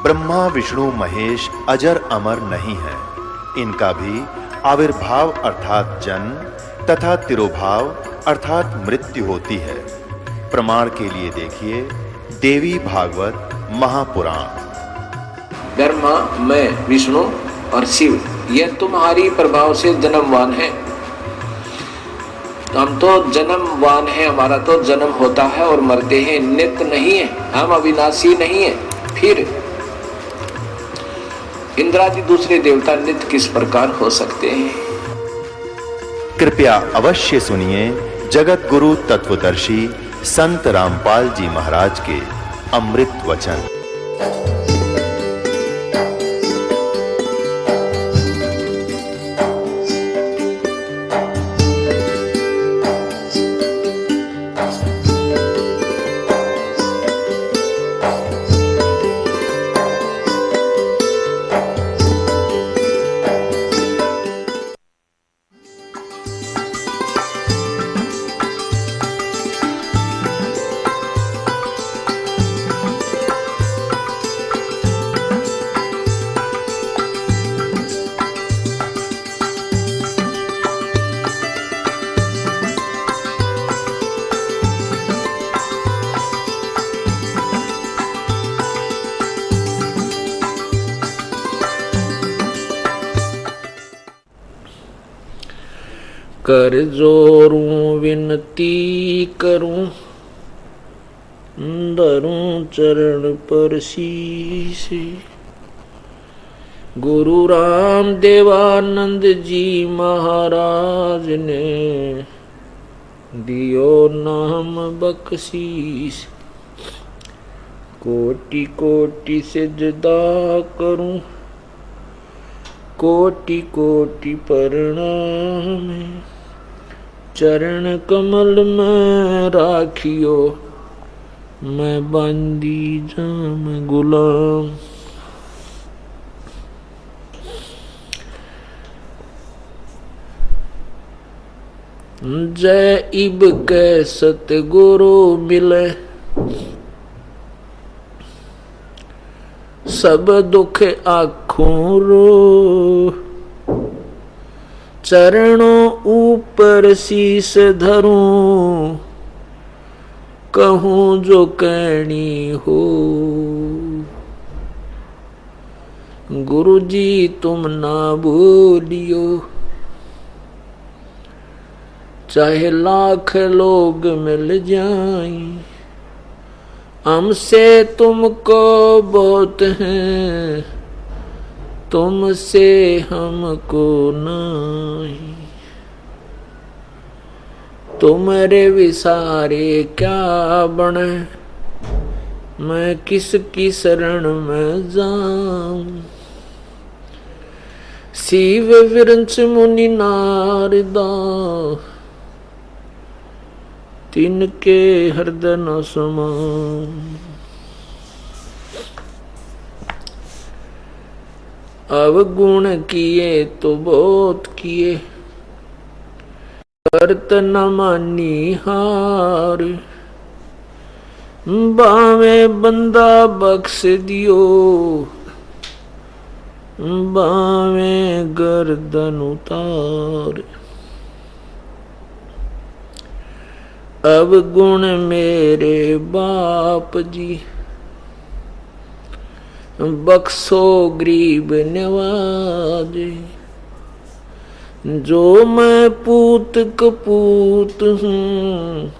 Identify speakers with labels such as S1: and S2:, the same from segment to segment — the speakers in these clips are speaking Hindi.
S1: ब्रह्मा विष्णु महेश अजर अमर नहीं है। इनका भी आविर्भाव अर्थात जन्म तथा तिरोभाव अर्थात मृत्यु होती है। प्रमाण के लिए देखिए देवी भागवत महापुराण।
S2: ब्रह्मा, मैं, विष्णु और शिव यह तुम्हारी प्रभाव से जन्मवान है। हम तो जन्मवान है, हमारा तो जन्म होता है और मरते हैं, नित्य नहीं है, हम अविनाशी नहीं है। फिर इंद्रादि दूसरे देवता नित्य किस प्रकार हो सकते हैं?
S1: कृपया अवश्य सुनिए जगत गुरु तत्वदर्शी संत रामपाल जी महाराज के अमृत वचन।
S2: कर जोरूं विनती करूं, धरूं चरण पर शीश। गुरु राम देवानंद जी महाराज ने दियो नाम बख्शीश। कोटि कोटि सिजदा करूं, कोटि कोटि प्रणाम। चरण कमल में राखियो, मैं बंदी जाम गुलाम। जय इब के सतगुरु मिले, सब दुख आँखों रो। चरणों ऊपर शीस धरूं, कहूं जो कहनी हो। गुरु जी तुम ना भूलियो, चाहे लाख लोग मिल जाएं, हमसे तुमको बहुत है, तुमसे हमको नहीं। तुम्हारे विसारे क्या बने, मैं किसकी शरण में जाऊं। शिव विरंच मुनि नारदा, तिनके हृदय न समाऊं। अवगुण किए तो बहुत किए, करत न मानी हार। बावे बंदा बख्श दियो, बावे गर्दन उतार। अवगुण मेरे बाप जी, बख्शो गरीब नवाजे। जो मैं पूत कपूत हूँ,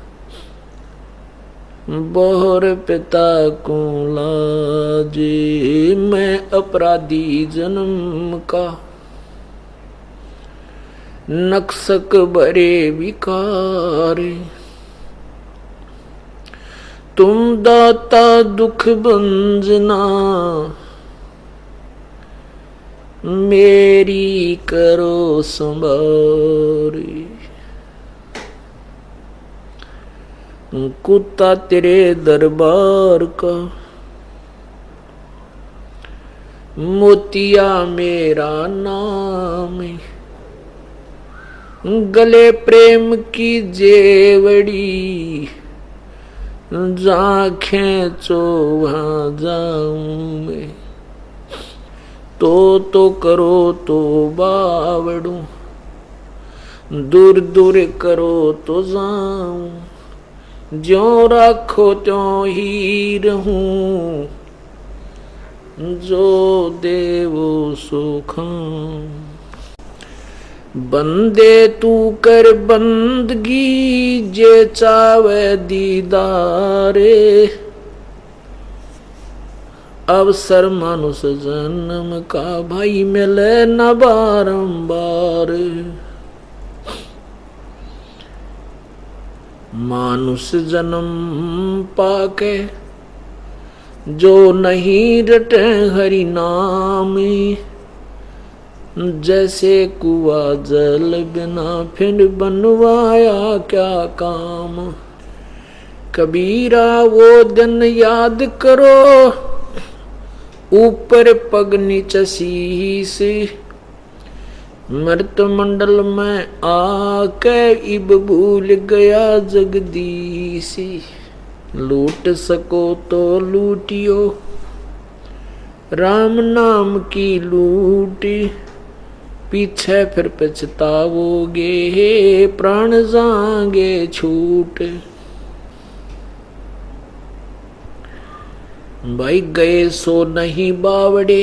S2: बहुर पिता को लाजे। मैं अपराधी जन्म का, नक्सक भरे विकार। तुम दाता दुख भंजना, मेरी करो संभार। कुत्ता तेरे दरबार का, मोतिया मेरा नाम। गले प्रेम की जेवड़ी, जा खेचो वहां जाऊं मैं। तो करो तो बावड़ू, दूर दूर करो तो जाऊं, ज्यों राखो त्यों ही रहूं, जो देवो सो खाऊं। बंदे तू कर बंदगी, जे चावे दीदारे, अवसर मानुष जन्म का भाई मिले न बारंबार। मानुष जन्म पाके जो नहीं रटे हरि नाम, जैसे कुआ जल बिना फिर बनवाया क्या काम। कबीरा वो दिन याद करो, ऊपर पग नीचे शीश, मृत मंडल में आके इब भूल गया जगदीश। लूट सको तो लूटियो, राम नाम की लूट, पीछे फिर पछताओगे, प्राण जाएंगे छूट। भाई गए सो नहीं बावड़े,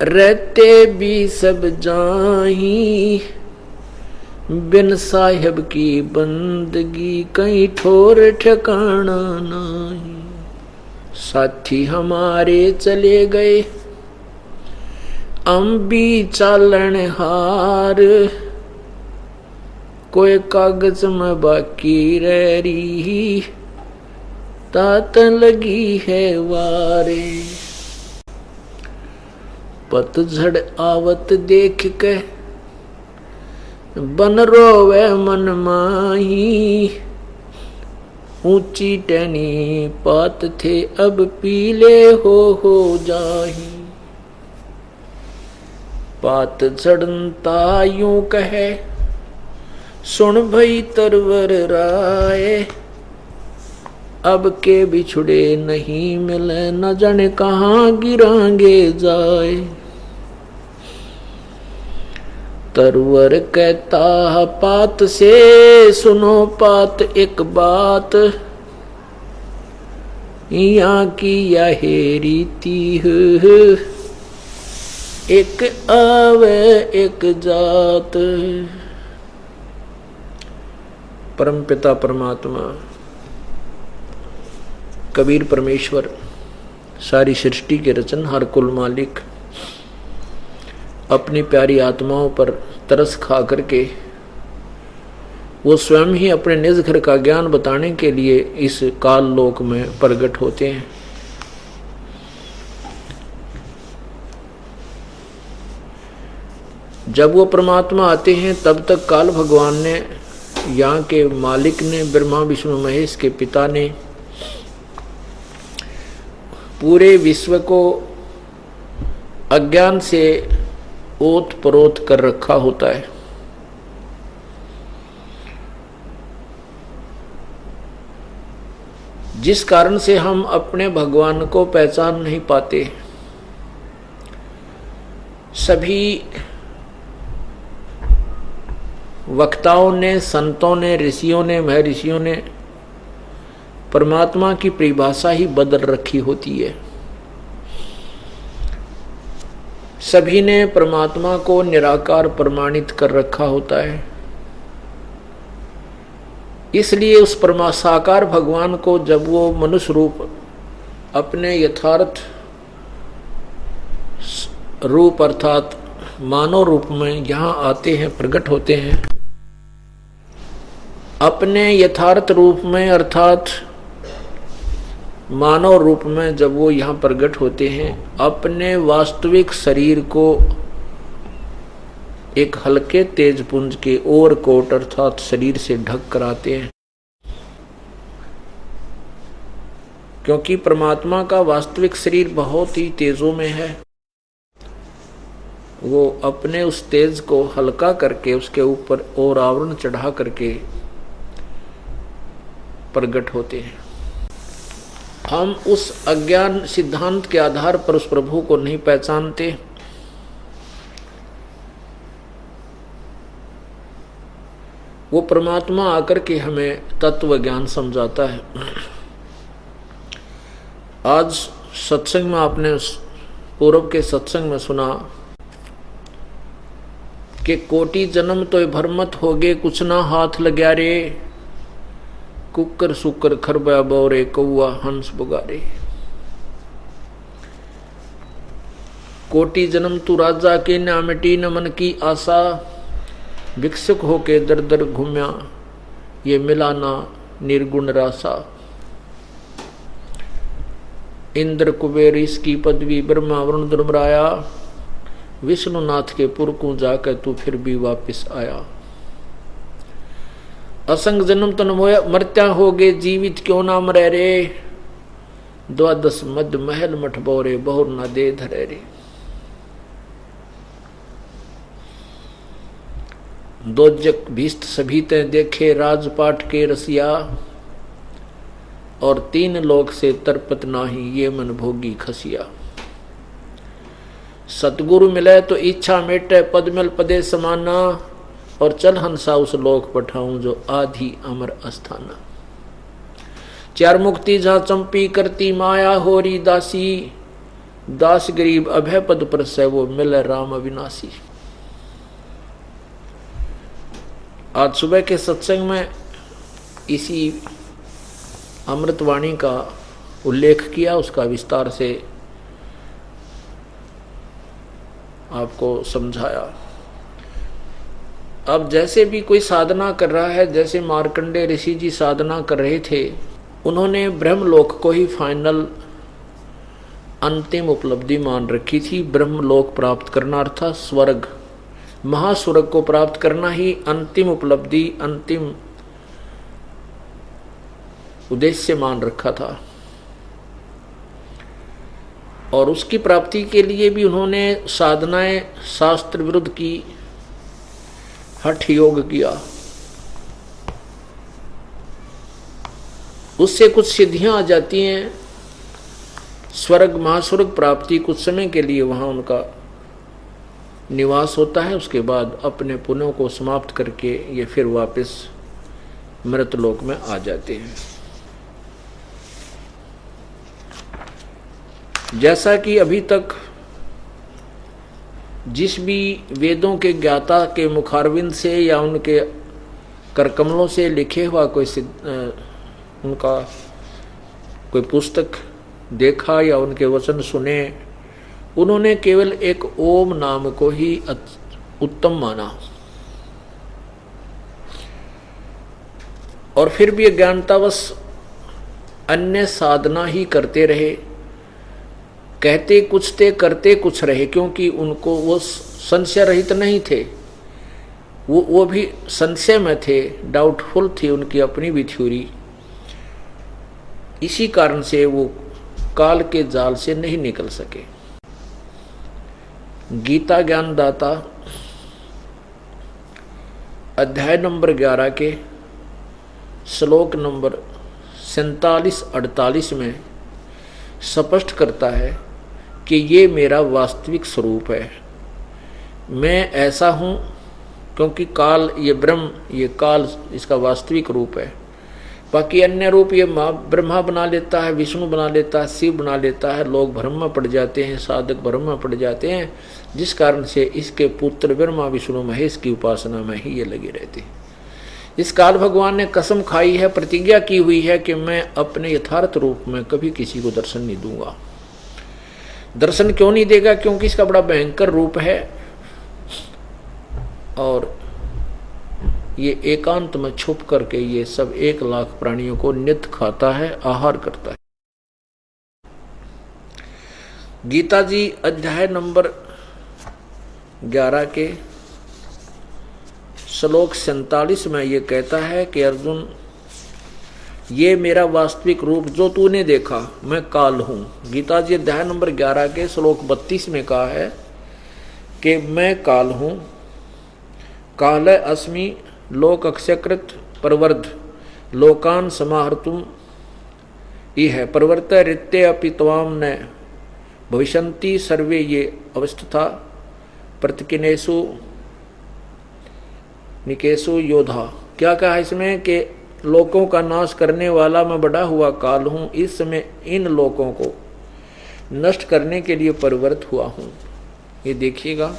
S2: रहते भी सब जाही, बिन साहिब की बंदगी कहीं ठोर ठिकाना नहीं। साथी हमारे चले गए, हम भी चालन हार, कोई कागज में बाकी रह रही, तात लगी है वारे। पतझड़ आवत देख के बन रोवे मन माही, ऊंची टहनी पात थे अब पीले हो जाही। पात झड़ता यूं कहे, सुन भई तरवर राय, अब के बिछुड़े नहीं मिले, न जाने कहाँ गिरांगे जाए। तरवर कहता पात से, सुनो पात एक बात, यहाँ की यह रीति है, एक आवे एक जात। परमपिता परमात्मा कबीर परमेश्वर, सारी सृष्टि के रचनहार कुल मालिक, अपनी प्यारी आत्माओं पर तरस खा करके वो स्वयं ही अपने निज घर का ज्ञान बताने के लिए इस काल लोक में प्रकट होते हैं। जब वो परमात्मा आते हैं तब तक काल भगवान ने, यहाँ के मालिक ने, ब्रह्मा विष्णु महेश के पिता ने पूरे विश्व को अज्ञान से ओत प्रोत कर रखा होता है। जिस कारण से हम अपने भगवान को पहचान नहीं पाते। सभी वक्ताओं ने, संतों ने, ऋषियों ने, महर्षियों ने परमात्मा की परिभाषा ही बदल रखी होती है। सभी ने परमात्मा को निराकार प्रमाणित कर रखा होता है। इसलिए उस साकार भगवान को जब वो मनुष्य रूप अपने यथार्थ रूप अर्थात मानव रूप में यहाँ आते हैं, प्रकट होते हैं, अपने यथार्थ रूप में अर्थात मानव रूप में जब वो यहाँ प्रकट होते हैं, अपने वास्तविक शरीर को एक हल्के तेजपुंज के ओर कोट अर्थात शरीर से ढक कर आते हैं। क्योंकि परमात्मा का वास्तविक शरीर बहुत ही तेजों में है, वो अपने उस तेज को हल्का करके उसके ऊपर और आवरण चढ़ा करके प्रकट होते हैं। हम उस अज्ञान सिद्धांत के आधार पर उस प्रभु को नहीं पहचानते। वो परमात्मा आकर के हमें तत्व ज्ञान समझाता है। आज सत्संग में आपने पूर्व के सत्संग में सुना कि कोटि जन्म तो भरमत हो गए, कुछ ना हाथ लग्या रे, कुकर सुकर खरबा बोरे, कौआ हंस बुगारे। कोटि जन्म तू राजा के ना मिटी न मन की आशा, भिक्षुक होके दर दर घूम्या, ये मिला ना निर्गुण रासा। इंद्र कुबेर इसकी पदवी, ब्रह्मा वरुण धर्मराया, विष्णुनाथ के पुर को जाकर तू फिर भी वापिस आया। असंग जन्म तन मरत्या हो गए, जीवित क्यों ना मरे रे, द्वादश मद महल मठ बोरे, बहुर ना दे धरे रे। दोजक भीष्ट सभी ते देखे, राजपाट के रसिया, और तीन लोक से तरपत नाही, ये मन भोगी खसिया। सतगुरु मिले तो इच्छा मेटे, पद मिल पदे समाना, और चल हंसा उस लोक पठाऊं जो आधि अमर अस्थाना। चार मुक्ति जहां चंपी करती माया, होरी दासी, दास गरीब अभय पद पर से वो मिले राम अविनाशी। आज सुबह के सत्संग में इसी अमृतवाणी का उल्लेख किया, उसका विस्तार से आपको समझाया। अब जैसे भी कोई साधना कर रहा है, जैसे मार्कंडेय ऋषि जी साधना कर रहे थे, उन्होंने ब्रह्मलोक को ही फाइनल अंतिम उपलब्धि मान रखी थी। ब्रह्मलोक प्राप्त करना अर्थात स्वर्ग, महास्वर्ग को प्राप्त करना ही अंतिम उपलब्धि, अंतिम उद्देश्य मान रखा था। और उसकी प्राप्ति के लिए भी उन्होंने साधनाएं शास्त्र विरुद्ध की, हठ योग किया। उससे कुछ सिद्धियां आ जाती हैं। स्वर्ग महास्वर्ग प्राप्ति कुछ समय के लिए वहां उनका निवास होता है, उसके बाद अपने पुण्यों को समाप्त करके ये फिर वापस मृतलोक में आ जाते हैं। जैसा कि अभी तक जिस भी वेदों के ज्ञाता के मुखारविंद से या उनके करकमलों से लिखे हुआ कोई उनका कोई पुस्तक देखा या उनके वचन सुने, उन्होंने केवल एक ओम नाम को ही उत्तम माना, और फिर भी अज्ञानतावश अन्य साधना ही करते रहे। कहते कुछ थे, करते कुछ रहे, क्योंकि उनको वो संशय रहित नहीं थे, वो भी संशय में थे, डाउटफुल थी उनकी अपनी भी थ्योरी। इसी कारण से वो काल के जाल से नहीं निकल सके। गीता ज्ञानदाता अध्याय नंबर 11 के श्लोक नंबर 47-48 में स्पष्ट करता है कि ये मेरा वास्तविक स्वरूप है। मैं ऐसा हूँ क्योंकि काल, ये ब्रह्म, ये काल इसका वास्तविक रूप है। बाकी अन्य रूप ये ब्रह्मा बना लेता है, विष्णु बना लेता है, शिव बना लेता है। लोग भ्रम में पड़ जाते हैं, साधक भ्रम में पड़ जाते हैं, जिस कारण से इसके पुत्र ब्रह्मा विष्णु महेश की उपासना में ही ये लगे रहते हैं। इस काल भगवान ने कसम खाई है, प्रतिज्ञा की हुई है कि मैं अपने यथार्थ रूप में कभी किसी को दर्शन नहीं दूंगा। दर्शन क्यों नहीं देगा? क्योंकि इसका बड़ा भयंकर रूप है और ये एकांत में छुप करके ये सब 1 लाख प्राणियों को नित्य खाता है, आहार करता है। गीता जी अध्याय नंबर 11 के श्लोक 47 में ये कहता है कि अर्जुन, ये मेरा वास्तविक रूप जो तूने देखा, मैं काल हूं। गीता जी अध्याय नंबर 11 के श्लोक 32 में कहा है कि मैं काल हूं। काल अस्मि लोक अक्षयकृत प्रवर्ध लोकान समाहर्तुम ये है प्रवर्त ऋत्य अपि त्वाम न भविष्यन्ति सर्वे ये अवस्था प्रतिकिनेशु निकेशु योधा। क्या कहा इसमें कि लोकों का नाश करने वाला मैं बड़ा हुआ काल हूं, इस समय इन लोकों को नष्ट करने के लिए परिवर्त हुआ हूं। ये देखिएगा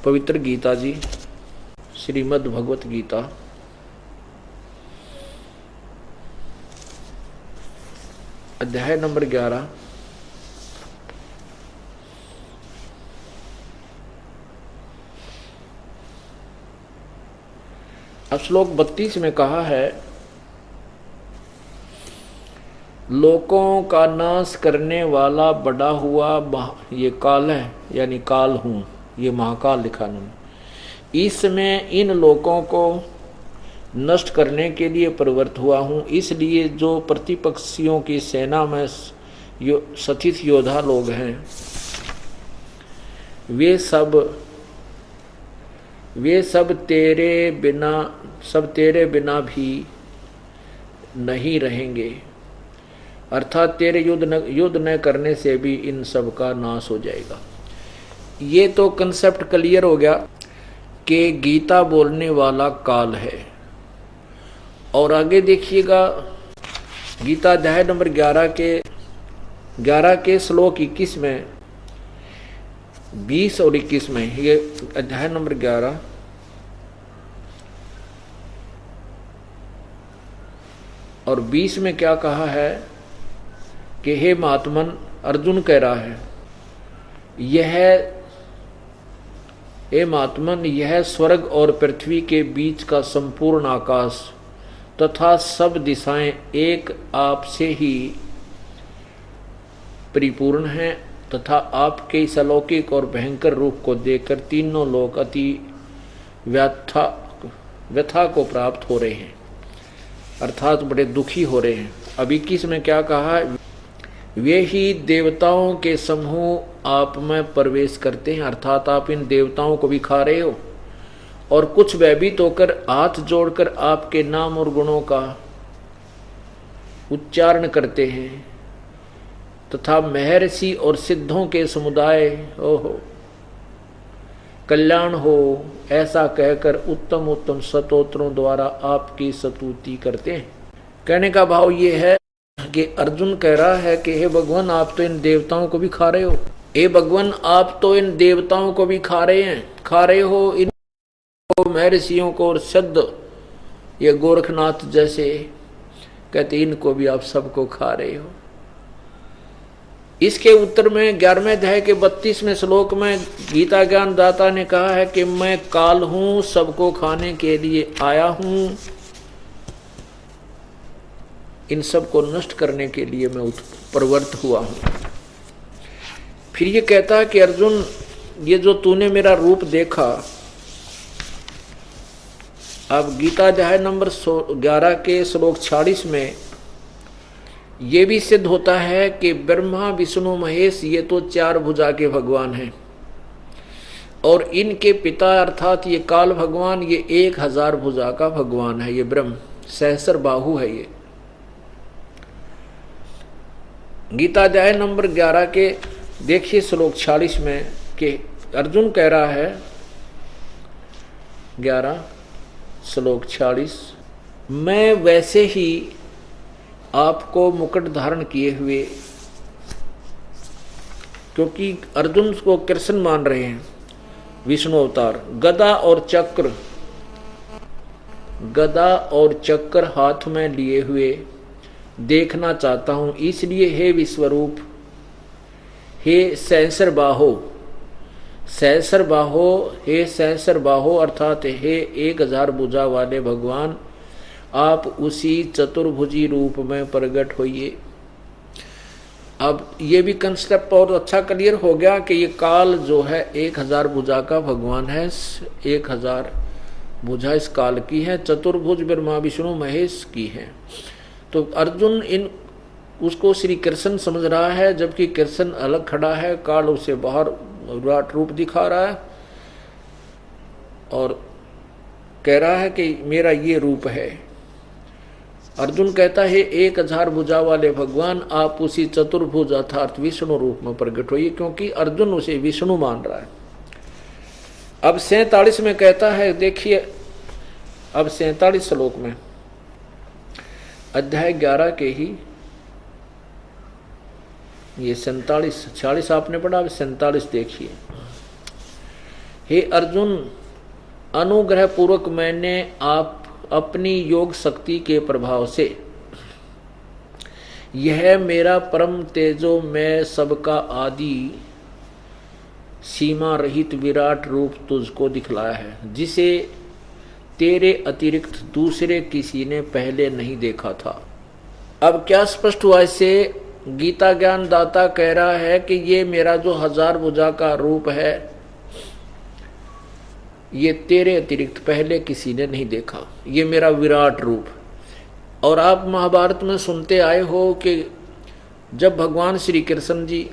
S2: पवित्र गीता जी, श्रीमद् भगवत गीता अध्याय नंबर 11 अब श्लोक 32 में कहा है, लोकों का नाश करने वाला बड़ा हुआ ये काल है, यानी काल हूं, ये महाकाल लिखा उन्होंने। इसमें इन लोकों को नष्ट करने के लिए प्रवृत्त हुआ हूं, इसलिए जो प्रतिपक्षियों की सेना में सथित योद्धा लोग हैं वे सब तेरे बिना भी नहीं रहेंगे, अर्थात तेरे युद्ध न करने से भी इन सब का नाश हो जाएगा। ये तो कंसेप्ट क्लियर हो गया कि गीता बोलने वाला काल है। और आगे देखिएगा गीता अध्याय नंबर 11 के श्लोक 21 में, 20 और 21 में, ये अध्याय नंबर 11 और 20 में क्या कहा है कि हे महात्मन, अर्जुन कह रहा है, हे महात्मन, यह स्वर्ग और पृथ्वी के बीच का संपूर्ण आकाश तथा सब दिशाएं एक आप से ही परिपूर्ण हैं, तथा आपके इस अलौकिक और भयंकर रूप को देखकर तीनों लोग अति व्यथा को प्राप्त हो रहे हैं, अर्थात बड़े दुखी हो रहे हैं। अब 21 में क्या कहा, वे ही देवताओं के समूह आप में प्रवेश करते हैं, अर्थात आप इन देवताओं को भी खा रहे हो, और कुछ भयभीत होकर हाथ जोड़कर आपके नाम और गुणों का उच्चारण करते हैं, तथा महर्षि और सिद्धों के समुदाय कल्याण हो ऐसा कहकर उत्तम उत्तम स्तोत्रों द्वारा आपकी स्तुति करते हैं। कहने का भाव ये है कि अर्जुन कह रहा है कि हे भगवान, आप तो इन देवताओं को भी खा रहे हो, हे भगवान, आप तो इन देवताओं को भी खा रहे हो, इन महर्षियों को और सिद्ध ये गोरखनाथ जैसे, कहते इनको भी आप सबको खा रहे हो। इसके उत्तर में 11वें अध्याय के 32वें श्लोक में गीता ज्ञान दाता ने कहा है कि मैं काल हूं, सबको खाने के लिए आया हूं, इन सब को नष्ट करने के लिए मैं प्रवृत्त हुआ हूं। फिर ये कहता है कि अर्जुन, ये जो तूने मेरा रूप देखा, अब गीता अध्याय नंबर 11 के श्लोक 46 में ये भी सिद्ध होता है कि ब्रह्मा विष्णु महेश ये तो 4 भुजा के भगवान हैं, और इनके पिता अर्थात ये काल भगवान ये 1000 भुजा का भगवान है, ये ब्रह्म सहस्र बाहु है। ये गीता अध्याय नंबर 11 के देखिए श्लोक 46 में कि अर्जुन कह रहा है, 11 श्लोक 46, मैं वैसे ही आपको मुकुट धारण किए हुए, क्योंकि अर्जुन को कृष्ण मान रहे हैं, विष्णु अवतार, गदा और चक्र हाथ में लिए हुए देखना चाहता हूं, इसलिए हे विश्वरूप, हे सहस्र बाहो अर्थात हे 1000 भुजा वाले भगवान, आप उसी चतुर्भुजी रूप में प्रकट होइए। अब ये भी कंसेप्ट और अच्छा क्लियर हो गया कि ये काल जो है 1000 भुजा का भगवान है, 1000 भुजा इस काल की है, चतुर्भुज ब्रह्मा विष्णु महेश की है। तो अर्जुन उसको श्री कृष्ण समझ रहा है, जबकि कृष्ण अलग खड़ा है, काल उसे बाहर विराट रूप दिखा रहा है और कह रहा है कि मेरा ये रूप है। अर्जुन कहता है 1000 भुजा वाले भगवान, आप उसी चतुर्भुज अर्थात विष्णु रूप में प्रकट होइए, क्योंकि अर्जुन उसे विष्णु मान रहा है। अब 47 में कहता है, देखिए अब 47 श्लोक में अध्याय 11 के ही ये 47 46 आपने पढ़ा, अब 47 देखिए। हे अर्जुन, अनुग्रह पूर्वक मैंने आप अपनी योग शक्ति के प्रभाव से यह मेरा परम तेजो मैं सबका आदि सीमा रहित विराट रूप तुझको दिखलाया है, जिसे तेरे अतिरिक्त दूसरे किसी ने पहले नहीं देखा था। अब क्या स्पष्ट हुआ इससे? गीता ज्ञान दाता कह रहा है कि ये मेरा जो 1000 भुजा का रूप है, ये तेरे अतिरिक्त पहले किसी ने नहीं देखा, ये मेरा विराट रूप। और आप महाभारत में सुनते आए हो कि जब भगवान श्री कृष्ण जी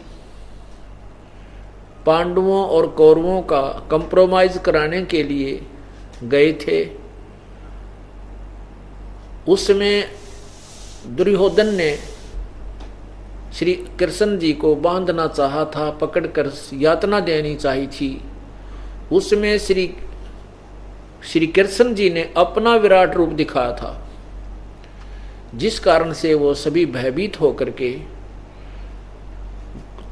S2: पांडवों और कौरवों का कंप्रोमाइज कराने के लिए गए थे, उसमें दुर्योधन ने श्री कृष्ण जी को बांधना चाहा था, पकड़कर यातना देनी चाहिए थी। उसमें श्री कृष्ण जी ने अपना विराट रूप दिखाया था, जिस कारण से वो सभी भयभीत होकर के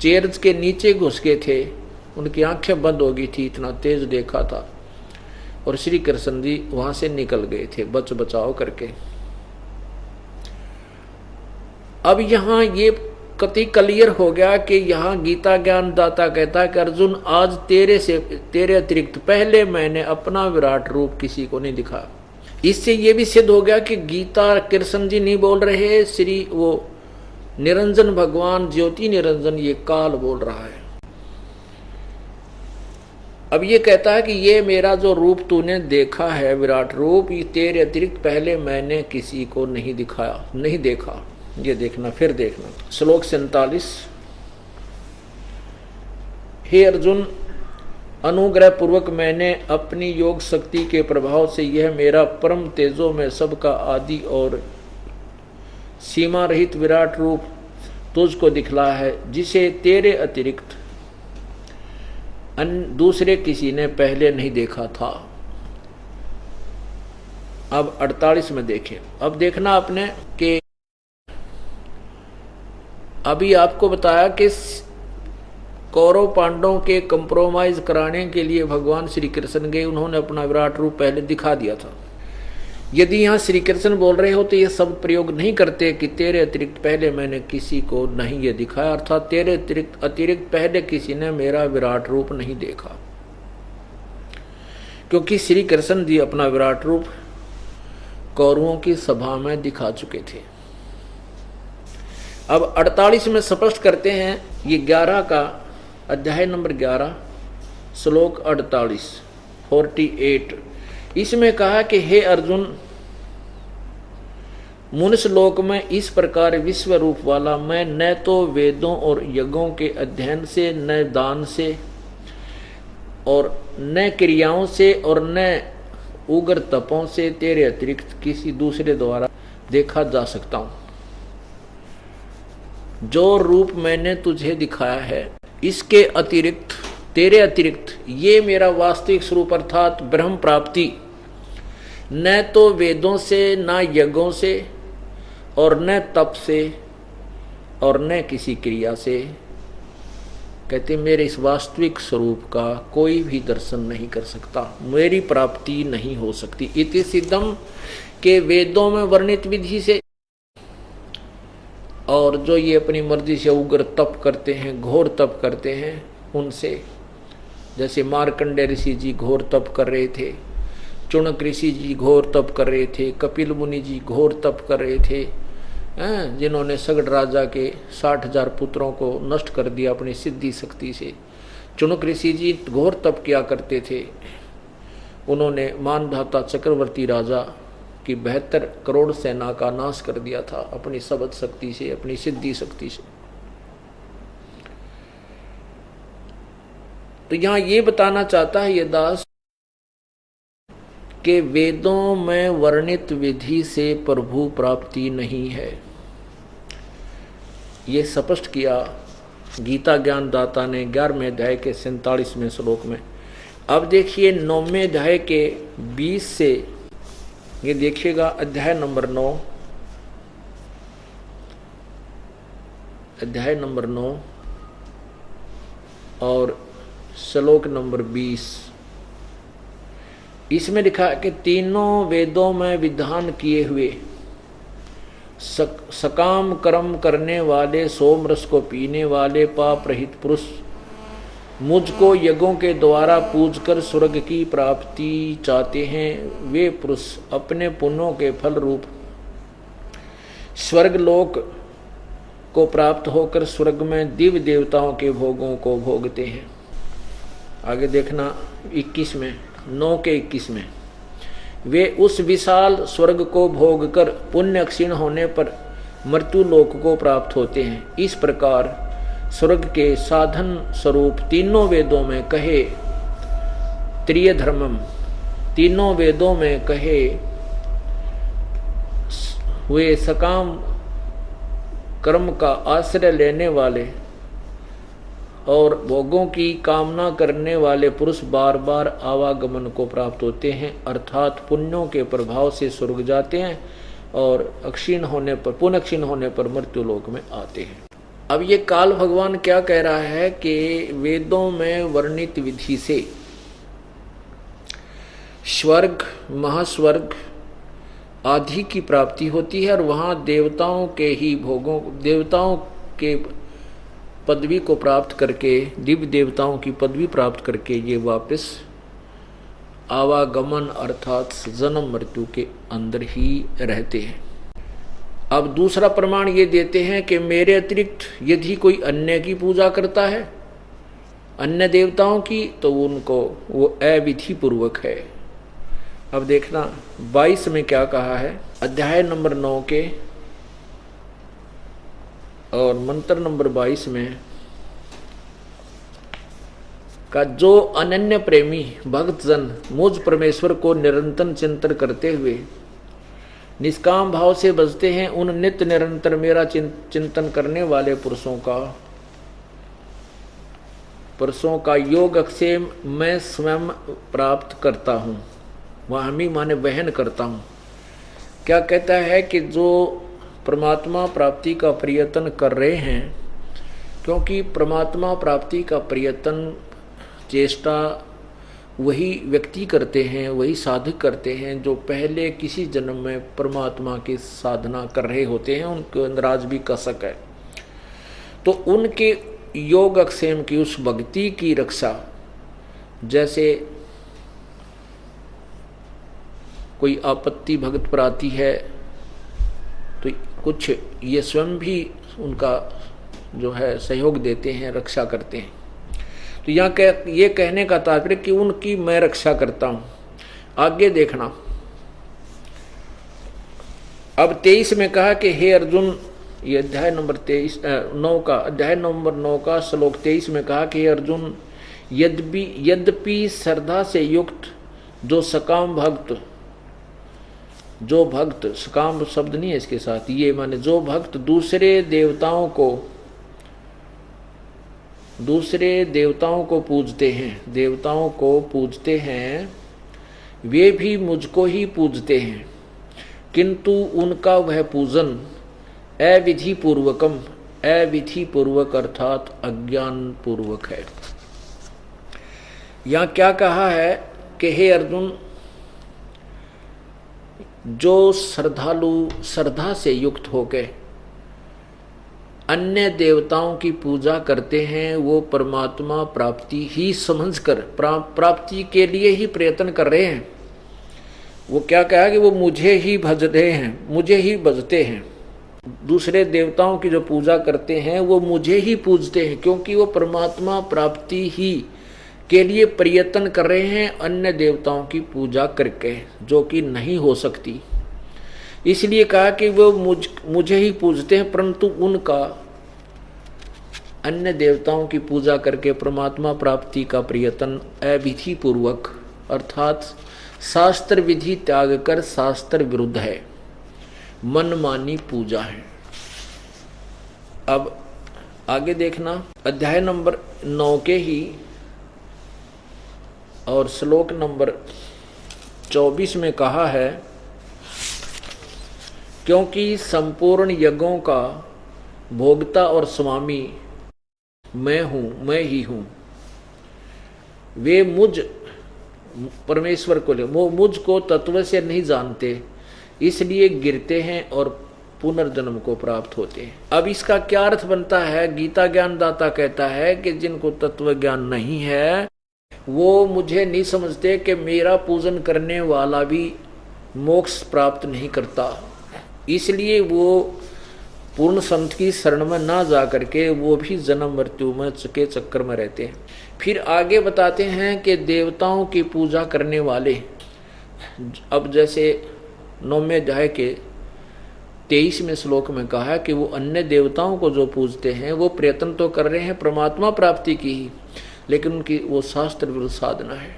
S2: चेयर्स के नीचे घुस गए थे, उनकी आंखें बंद हो गई थी, इतना तेज देखा था। और श्री कृष्ण जी वहां से निकल गए थे बच बचाव करके। अब यहां ये कति क्लियर हो गया कि यहाँ गीता ज्ञान दाता कहता है कि अर्जुन, आज तेरे अतिरिक्त पहले मैंने अपना विराट रूप किसी को नहीं दिखा। इससे ये भी सिद्ध हो गया कि गीता कृष्ण जी नहीं बोल रहे, श्री वो निरंजन भगवान ज्योति निरंजन ये काल बोल रहा है। अब ये कहता है कि ये मेरा जो रूप तूने देखा है विराट रूप, ये तेरे अतिरिक्त पहले मैंने किसी को नहीं दिखाया, नहीं देखा। ये देखना, फिर देखना। श्लोक 47। हे अर्जुन, अनुग्रह पूर्वक मैंने अपनी योग शक्ति के प्रभाव से यह मेरा परम तेजो में सबका आदि और सीमा रहित विराट रूप तुझको दिखला है, जिसे तेरे अतिरिक्त दूसरे किसी ने पहले नहीं देखा था। अब 48 में देखें। अब देखना आपने कि अभी आपको बताया कि कौरव पांडवों के कंप्रोमाइज कराने के लिए भगवान श्री कृष्ण गए, उन्होंने अपना विराट रूप पहले दिखा दिया था। यदि यहाँ श्री कृष्ण बोल रहे हो तो ये सब प्रयोग नहीं करते कि तेरे अतिरिक्त पहले मैंने किसी को नहीं ये दिखाया, अर्थात तेरे अतिरिक्त पहले किसी ने मेरा विराट रूप नहीं देखा, क्योंकि श्री कृष्ण जी अपना विराट रूप कौरवों की सभा में दिखा चुके थे। अब 48 में स्पष्ट करते हैं, ये 11 का अध्याय नंबर 11 श्लोक 48। इसमें कहा कि हे अर्जुन, मनुष्य लोक में इस प्रकार विश्व रूप वाला मैं न तो वेदों और यज्ञों के अध्ययन से, न दान से, और न क्रियाओं से, और न उग्र तपों से तेरे अतिरिक्त किसी दूसरे द्वारा देखा जा सकता हूं। जो रूप मैंने तुझे दिखाया है, इसके अतिरिक्त, तेरे अतिरिक्त ये मेरा वास्तविक स्वरूप अर्थात ब्रह्म प्राप्ति न तो वेदों से, न यज्ञों से, और न तप से, और न किसी क्रिया से, कहते मेरे इस वास्तविक स्वरूप का कोई भी दर्शन नहीं कर सकता, मेरी प्राप्ति नहीं हो सकती। इति सिद्धम के वेदों में वर्णित विधि से, और जो ये अपनी मर्जी से उग्र तप करते हैं, घोर तप करते हैं, उनसे, जैसे मार्कंडेय ऋषि जी घोर तप कर रहे थे, चुनक ऋषि जी घोर तप कर रहे थे, कपिल मुनि जी घोर तप कर रहे थे, जिन्होंने सगड़ राजा के 60,000 पुत्रों को नष्ट कर दिया अपनी सिद्धि शक्ति से। चुनक ऋषि जी घोर तप किया करते थे, उन्होंने मानधाता चक्रवर्ती राजा की 72 करोड़ सेना का नाश कर दिया था अपनी शब्द शक्ति से, अपनी सिद्धि शक्ति से। तो यहां ये बताना चाहता है ये दास कि वेदों में वर्णित विधि से प्रभु प्राप्ति नहीं है। ये स्पष्ट किया गीता ज्ञान दाता ने 11वें अध्याय के 47वें श्लोक में। अब देखिए 9वें अध्याय के 20 से, ये देखिएगा अध्याय नंबर 9, अध्याय नंबर 9 और श्लोक नंबर 20। इसमें लिखा है कि तीनों वेदों में विधान किए हुए सकाम कर्म करने वाले, सोमरस को पीने वाले, पाप रहित पुरुष मुझको यज्ञों के द्वारा पूजकर स्वर्ग की प्राप्ति चाहते हैं। वे पुरुष अपने पुण्यों के फल रूप स्वर्ग लोक को प्राप्त होकर स्वर्ग में दिव्य देवताओं के भोगों को भोगते हैं। आगे देखना 21 में, 9 के 21 में, वे उस विशाल स्वर्ग को भोगकर पुण्य क्षीण होने पर मृत्यु लोक को प्राप्त होते हैं। इस प्रकार स्वर्ग के साधन स्वरूप तीनों वेदों में कहे त्रिय धर्मम, तीनों वेदों में कहे हुए सकाम कर्म का आश्रय लेने वाले और भोगों की कामना करने वाले पुरुष बार बार आवागमन को प्राप्त होते हैं, अर्थात पुण्यों के प्रभाव से स्वर्ग जाते हैं और अक्षीण होने पर, पुण्य क्षीण होने पर मृत्यु लोक में आते हैं। अब ये काल भगवान क्या कह रहा है कि वेदों में वर्णित विधि से स्वर्ग, महास्वर्ग आदि की प्राप्ति होती है और वहां देवताओं के ही भोगों, देवताओं के पदवी को प्राप्त करके, दिव्य देवताओं की पदवी प्राप्त करके ये वापस आवागमन अर्थात जन्म मृत्यु के अंदर ही रहते हैं। अब दूसरा प्रमाण ये देते हैं कि मेरे अतिरिक्त यदि कोई अन्य की पूजा करता है, अन्य देवताओं की, तो उनको वो अविधि पूर्वक है। अब देखना 22 में क्या कहा है, अध्याय नंबर 9 के और मंत्र नंबर 22 में का, जो अनन्य प्रेमी भक्तजन मुझ परमेश्वर को निरंतर चिंतन करते हुए निष्काम भाव से बजते हैं, उन नित्य निरंतर मेरा चिंतन करने वाले पुरुषों का योग अक्षेम मैं स्वयं प्राप्त करता हूँ। वाहमी माने वहन करता हूँ। क्या कहता है कि जो परमात्मा प्राप्ति का प्रयत्न कर रहे हैं, क्योंकि परमात्मा प्राप्ति का प्रयत्न चेष्टा वही व्यक्ति करते हैं, वही साधक करते हैं जो पहले किसी जन्म में परमात्मा की साधना कर रहे होते हैं, उनके अंदर आज भी कसक है। तो उनके योग अक्षेम की उस भक्ति की रक्षा, जैसे कोई आपत्ति भगत पर आती है तो कुछ ये स्वयं भी उनका जो है सहयोग देते हैं, रक्षा करते हैं। तो यहाँ ये कहने का तात्पर्य कि उनकी मैं रक्षा करता हूं। आगे देखना, अब 23 में कहा कि हे अर्जुन, ये अध्याय नंबर 9 का, अध्याय नंबर 9 का श्लोक 23 में कहा कि हे अर्जुन, यद्यपि श्रद्धा से युक्त जो सकाम भक्त, जो भक्त, सकाम शब्द नहीं है इसके साथ, ये माने जो भक्त दूसरे देवताओं को पूजते हैं, देवताओं को पूजते हैं, वे भी मुझको ही पूजते हैं, किंतु उनका वह पूजन अविधि पूर्वकम, अविधि पूर्वक अर्थात अज्ञान पूर्वक है। यहाँ क्या कहा है कि हे अर्जुन, जो श्रद्धालु श्रद्धा से युक्त होकर अन्य देवताओं की पूजा करते हैं, वो परमात्मा प्राप्ति ही समझकर प्राप्ति के लिए ही प्रयत्न कर रहे हैं। वो क्या कहा कि वो मुझे ही भज रहे हैं, मुझे ही भजते हैं। दूसरे देवताओं की जो पूजा करते हैं वो मुझे ही पूजते हैं, क्योंकि वो परमात्मा प्राप्ति ही के लिए प्रयत्न कर रहे हैं अन्य देवताओं की पूजा करके, जो कि नहीं हो सकती। इसलिए कहा कि वो मुझे ही पूजते हैं, परंतु उनका अन्य देवताओं की पूजा करके परमात्मा प्राप्ति का प्रयत्न अविधि पूर्वक अर्थात शास्त्र विधि त्याग कर शास्त्र विरुद्ध है, मनमानी पूजा है। अब आगे देखना, अध्याय नंबर 9 के ही और श्लोक नंबर 24 में कहा है, क्योंकि संपूर्ण यज्ञों का भोक्ता और स्वामी मैं हूं, मैं ही हूं। वे मुझ परमेश्वर को वो मुझको तत्व से नहीं जानते, इसलिए गिरते हैं और पुनर्जन्म को प्राप्त होते हैं। अब इसका क्या अर्थ बनता है? गीता ज्ञानदाता कहता है कि जिनको तत्व ज्ञान नहीं है वो मुझे नहीं समझते कि मेरा पूजन करने वाला भी मोक्ष प्राप्त नहीं करता, इसलिए वो पूर्ण संत की शरण में ना जा करके वो भी जन्म मृत्यु में के चक्कर में रहते हैं। फिर आगे बताते हैं कि देवताओं की पूजा करने वाले, अब जैसे 9वें अध्याय के 23वें श्लोक में कहा है कि वो अन्य देवताओं को जो पूजते हैं वो प्रयत्न तो कर रहे हैं परमात्मा प्राप्ति की ही, लेकिन उनकी वो शास्त्र विरुद्ध साधना है,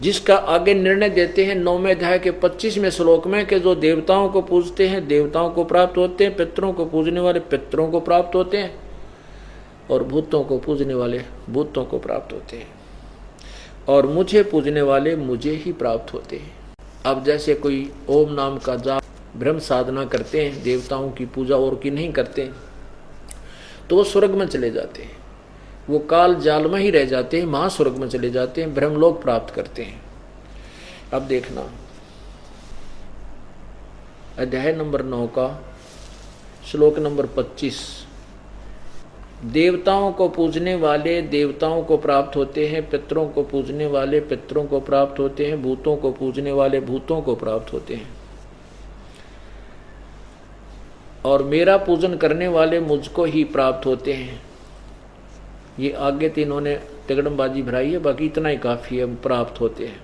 S2: जिसका आगे निर्णय देते हैं 9वें अध्याय के 25वें श्लोक में कि जो देवताओं को पूजते हैं देवताओं को प्राप्त होते हैं, पितरों को पूजने वाले पितरों को प्राप्त होते हैं, और भूतों को पूजने वाले भूतों को प्राप्त होते हैं, और मुझे पूजने वाले मुझे ही प्राप्त होते हैं। अब जैसे कोई ओम नाम का जाप ब्रह्म साधना करते हैं, देवताओं की पूजा और की नहीं करते, तो वो स्वर्ग में चले जाते हैं, वो काल जाल में ही रह जाते हैं, महास्वर्ग में चले जाते हैं, ब्रह्मलोक प्राप्त करते हैं। अब देखना अध्याय नंबर 9 का श्लोक नंबर 25, देवताओं को पूजने वाले देवताओं को प्राप्त होते हैं, पितरों को पूजने वाले पितरों को प्राप्त होते हैं, भूतों को पूजने वाले भूतों को प्राप्त होते हैं, और मेरा पूजन करने वाले मुझको ही प्राप्त होते हैं। ये आगे तीनों ने तिगड़मबाजी भराई है, बाकी इतना ही काफी है, प्राप्त होते हैं।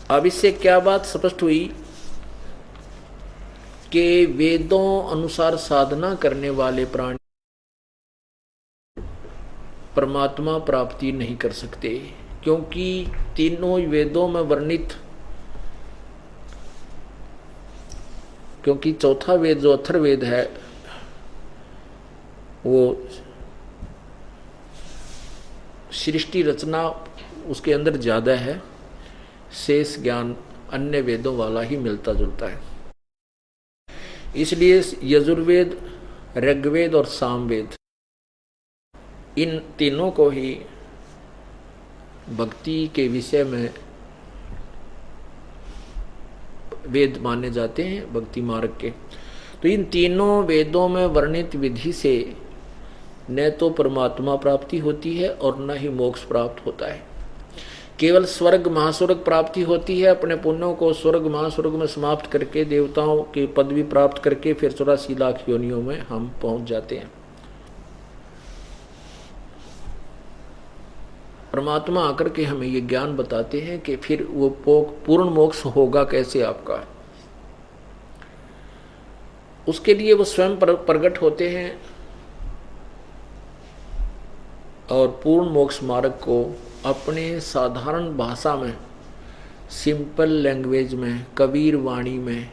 S2: अब इससे क्या बात स्पष्ट हुई कि वेदों अनुसार साधना करने वाले प्राणी परमात्मा प्राप्ति नहीं कर सकते, क्योंकि तीनों वेदों में वर्णित, क्योंकि चौथा वेद जो अथर्ववेद है वो सृष्टि रचना उसके अंदर ज्यादा है, शेष ज्ञान अन्य वेदों वाला ही मिलता जुलता है। इसलिए यजुर्वेद, ऋग्वेद और सामवेद, इन तीनों को ही भक्ति के विषय में वेद माने जाते हैं, भक्ति मार्ग के। तो इन तीनों वेदों में वर्णित विधि से न तो परमात्मा प्राप्ति होती है और न ही मोक्ष प्राप्त होता है, केवल स्वर्ग महास्वर्ग प्राप्ति होती है। अपने पुण्यों को स्वर्ग महास्वर्ग में समाप्त करके देवताओं की पदवी प्राप्त करके फिर 84 लाख योनियों में हम पहुंच जाते हैं। परमात्मा आकर के हमें ये ज्ञान बताते हैं कि फिर वो पूर्ण मोक्ष होगा कैसे आपका, उसके लिए वो स्वयं प्रकट होते हैं और पूर्ण मोक्ष मार्ग को अपने साधारण भाषा में, सिंपल लैंग्वेज में, कबीर वाणी में,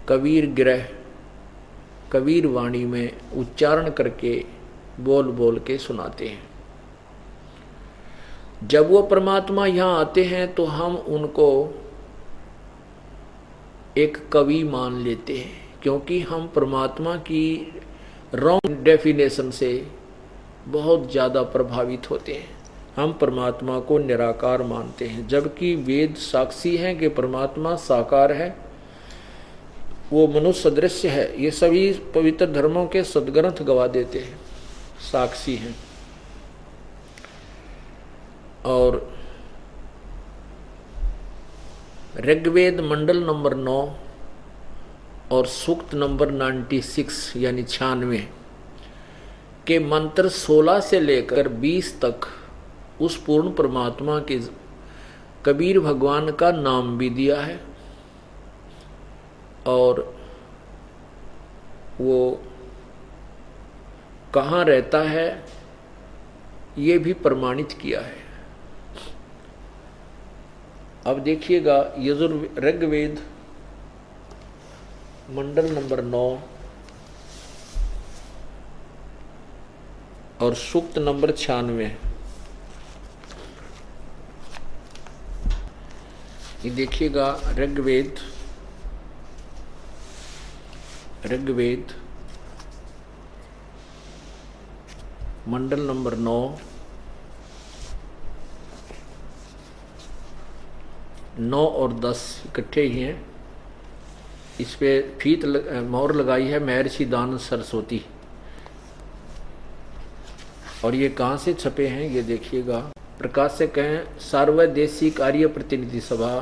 S2: कबीर ग्रह, कबीर वाणी में उच्चारण करके बोल बोल के सुनाते हैं। जब वो परमात्मा यहाँ आते हैं तो हम उनको एक कवि मान लेते हैं, क्योंकि हम परमात्मा की रॉन्ग डेफिनेशन से बहुत ज़्यादा प्रभावित होते हैं। हम परमात्मा को निराकार मानते हैं, जबकि वेद साक्षी हैं कि परमात्मा साकार है, वो मनुष्य सदृश्य है। ये सभी पवित्र धर्मों के सद्ग्रंथ गवा देते हैं, साक्षी हैं। और ऋग्वेद मंडल नंबर 9 और सूक्त नंबर 96 यानी 96 के मंत्र 16 से लेकर 20 तक उस पूर्ण परमात्मा के कबीर भगवान का नाम भी दिया है, और वो कहाँ रहता है ये भी प्रमाणित किया है। अब देखिएगा ऋग्वेद मंडल नंबर 9 और सूक्त नंबर 96। ये देखिएगा ऋग्वेद मंडल नंबर 9 और 10 इकट्ठे ही हैं। इस पे फीत मोहर लगाई है महर्षि दानंद सरस्वती। और ये कहाँ से छपे हैं ये देखिएगा। प्रकाशक हैं सार्वदेशिक आर्य प्रतिनिधि सभा,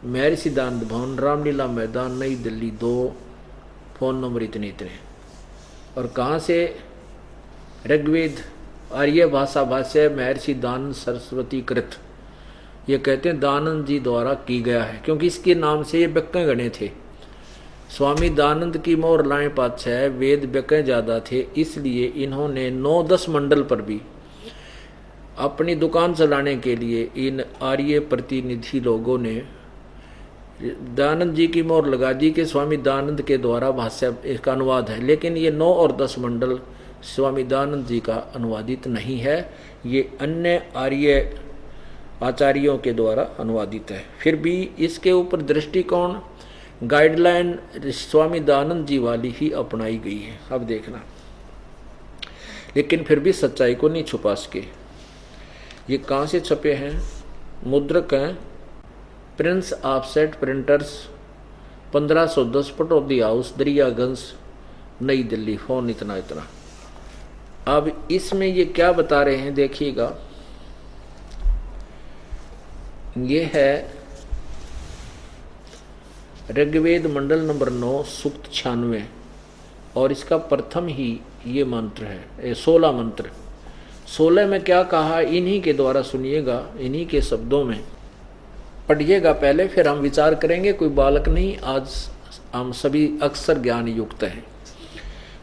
S2: महर्षि दानंद भवन, रामलीला मैदान, नई दिल्ली 2, फोन नंबर इतने इतने। और कहाँ से? ऋग्वेद आर्य भाषा भाष्य महर्षि दानंद सरस्वती कृत। ये कहते हैं दानंद जी द्वारा की गया है, क्योंकि इसके नाम से ये व्याख्या गणे थे। स्वामी दानंद की मोर लाएं पातशाह वेद व्याख्या ज्यादा थे, इसलिए इन्होंने 9-10 मंडल पर भी अपनी दुकान चलाने के लिए इन आर्य प्रतिनिधि लोगों ने दानंद जी की मोहर लगा दी कि स्वामी दानंद के द्वारा भाष्य इसका अनुवाद है। लेकिन ये 9 और 10 मंडल स्वामी दानंद जी का अनुवादित नहीं है, ये अन्य आर्य आचार्यों के द्वारा अनुवादित है। फिर भी इसके ऊपर दृष्टिकोण गाइडलाइन स्वामी दानंद जी वाली ही अपनाई गई है। अब देखना, लेकिन फिर भी सच्चाई को नहीं छुपा सके। ये कहाँ से छपे हैं? मुद्रक हैं Prince offset printers, 1510 Pataudi house, Daryaganj, नई दिल्ली, फोन इतना इतना। अब इसमें ये क्या बता रहे हैं देखिएगा। ये है ऋग्वेद मंडल नंबर 9 सूक्त 96 और इसका प्रथम ही ये मंत्र है, 16 मंत्र। 16 में क्या कहा इन्हीं के द्वारा सुनिएगा, इन्हीं के शब्दों में पढ़िएगा पहले, फिर हम विचार करेंगे। कोई बालक नहीं, आज हम सभी अक्सर ज्ञान युक्त हैं।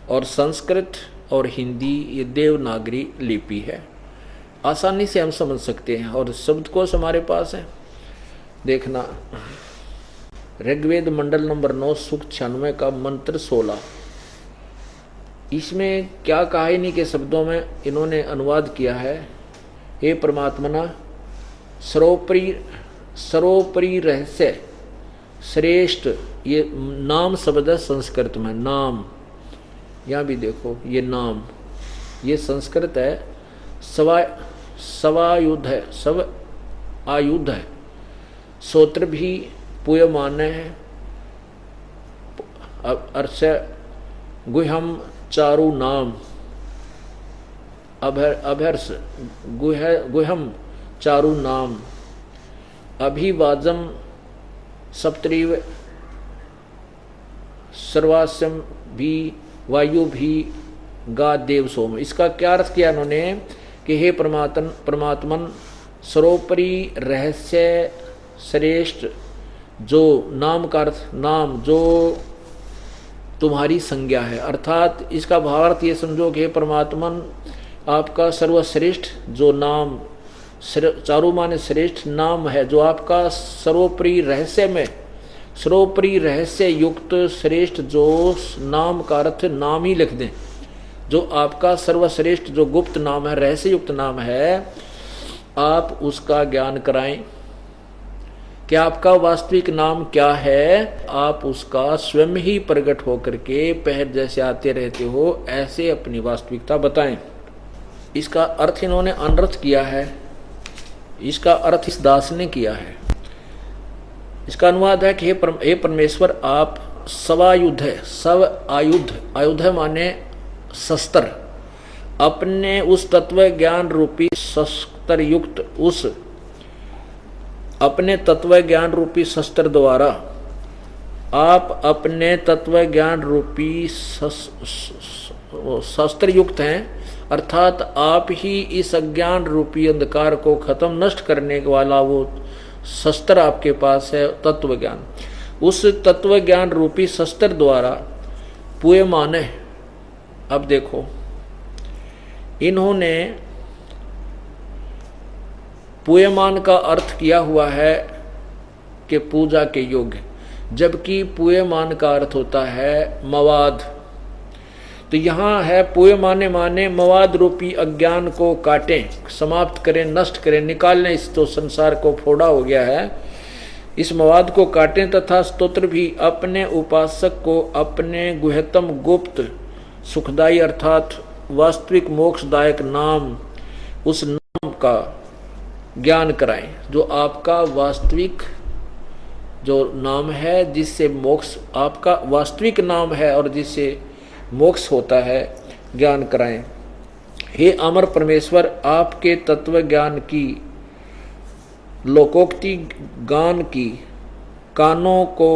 S2: और संस्कृत और हिंदी ये देवनागरी लिपि है, आसानी से हम समझ सकते हैं और शब्दकोश हमारे पास है। देखना ऋग्वेद मंडल नंबर 9 सूक्त 96 का मंत्र 16। इसमें क्या कहा इन्हीं के शब्दों में इन्होंने अनुवाद किया है। हे परमात्मना सर्वोपरि रहस्य श्रेष्ठ, ये नाम शब्द है संस्कृत में, नाम। यहाँ भी देखो ये नाम, ये संस्कृत है। सवायुध है, सब आयुध है। सूत्र भी पूयमान है। अर्थ गुह्यम चारु नाम, अभर्ष गुह्यम चारु नाम, अभिवाजम सप्तरीव सर्वास्यम भी वायु भी गा देव सोम। इसका क्या अर्थ किया उन्होंने कि हे परमात्मन सर्वोपरि रहस्य श्रेष्ठ, जो नाम का अर्थ नाम, जो तुम्हारी संज्ञा है। अर्थात इसका भावार्थ ये समझो कि परमात्मन आपका सर्वश्रेष्ठ जो नाम, चारों माने श्रेष्ठ नाम है, जो आपका सर्वोपरि रहस्य में सर्वोपरि रहस्य युक्त श्रेष्ठ जो नाम का अर्थ नाम ही लिख दें, जो आपका सर्वश्रेष्ठ जो गुप्त नाम है, रहस्य युक्त नाम है, आप उसका ज्ञान कराएं। कि आपका वास्तविक नाम क्या है, आप उसका स्वयं ही प्रकट होकर के पहले जैसे आते रहते हो ऐसे अपनी वास्तविकता बताएं। इसका अर्थ इन्होंने अनर्थ किया है, इसका अर्थ इस दास ने किया है। इसका अनुवाद है कि हे परमेश्वर आप सवायुध है, सब आयुध, आयुध माने शस्त्र, अपने उस तत्व ज्ञान रूपी शस्त्र युक्त उस अपने तत्व ज्ञान रूपी शस्त्र द्वारा आप अपने तत्व ज्ञान रूपी शस्त्र युक्त हैं। अर्थात आप ही इस अज्ञान रूपी अंधकार को खत्म नष्ट करने वाला वो शस्त्र आपके पास है, तत्व ज्ञान। उस तत्व ज्ञान रूपी शस्त्र द्वारा पूयमान है। अब देखो इन्होंने पूयमान का अर्थ किया हुआ है कि पूजा के योग्य, जबकि पूयमान का अर्थ होता है मवाद। तो यहाँ है पूयमाने माने मवाद रूपी अज्ञान को काटें, समाप्त करें, नष्ट करें, निकाल लें। इस तो संसार को फोड़ा हो गया है, इस मवाद को काटें तथा स्तोत्र भी अपने उपासक को अपने गुह्यतम गुप्त सुखदायी अर्थात वास्तविक मोक्षदायक नाम, उस नाम का ज्ञान कराएं जो आपका वास्तविक जो नाम है, जिससे मोक्ष आपका वास्तविक नाम है और जिससे मोक्ष होता है, ज्ञान कराएं। हे अमर परमेश्वर, आपके तत्व ज्ञान की लोकोक्ति गान की कानों को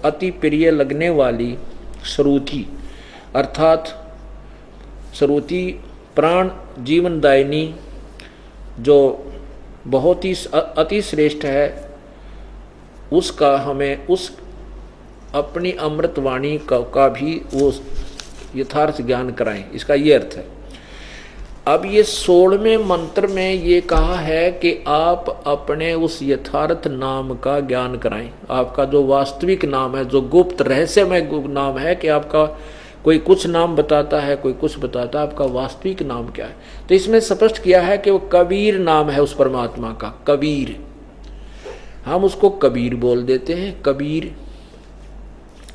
S2: अति प्रिय लगने वाली श्रुति अर्थात श्रुति प्राण जीवनदायिनी जो बहुत ही अति श्रेष्ठ है, उसका हमें उस अपनी अमृतवाणी का भी वो यथार्थ ज्ञान कराएं। इसका ये अर्थ है। अब ये 16वें मंत्र में ये कहा है कि आप अपने उस यथार्थ नाम का ज्ञान कराएं। आपका जो वास्तविक नाम है, जो गुप्त रहस्यमय नाम है, कि आपका कोई कुछ नाम बताता है, कोई कुछ बताता है, आपका वास्तविक नाम क्या है। तो इसमें स्पष्ट किया है कि वो कबीर नाम है उस परमात्मा का। कबीर, हम उसको कबीर बोल देते हैं, कबीर।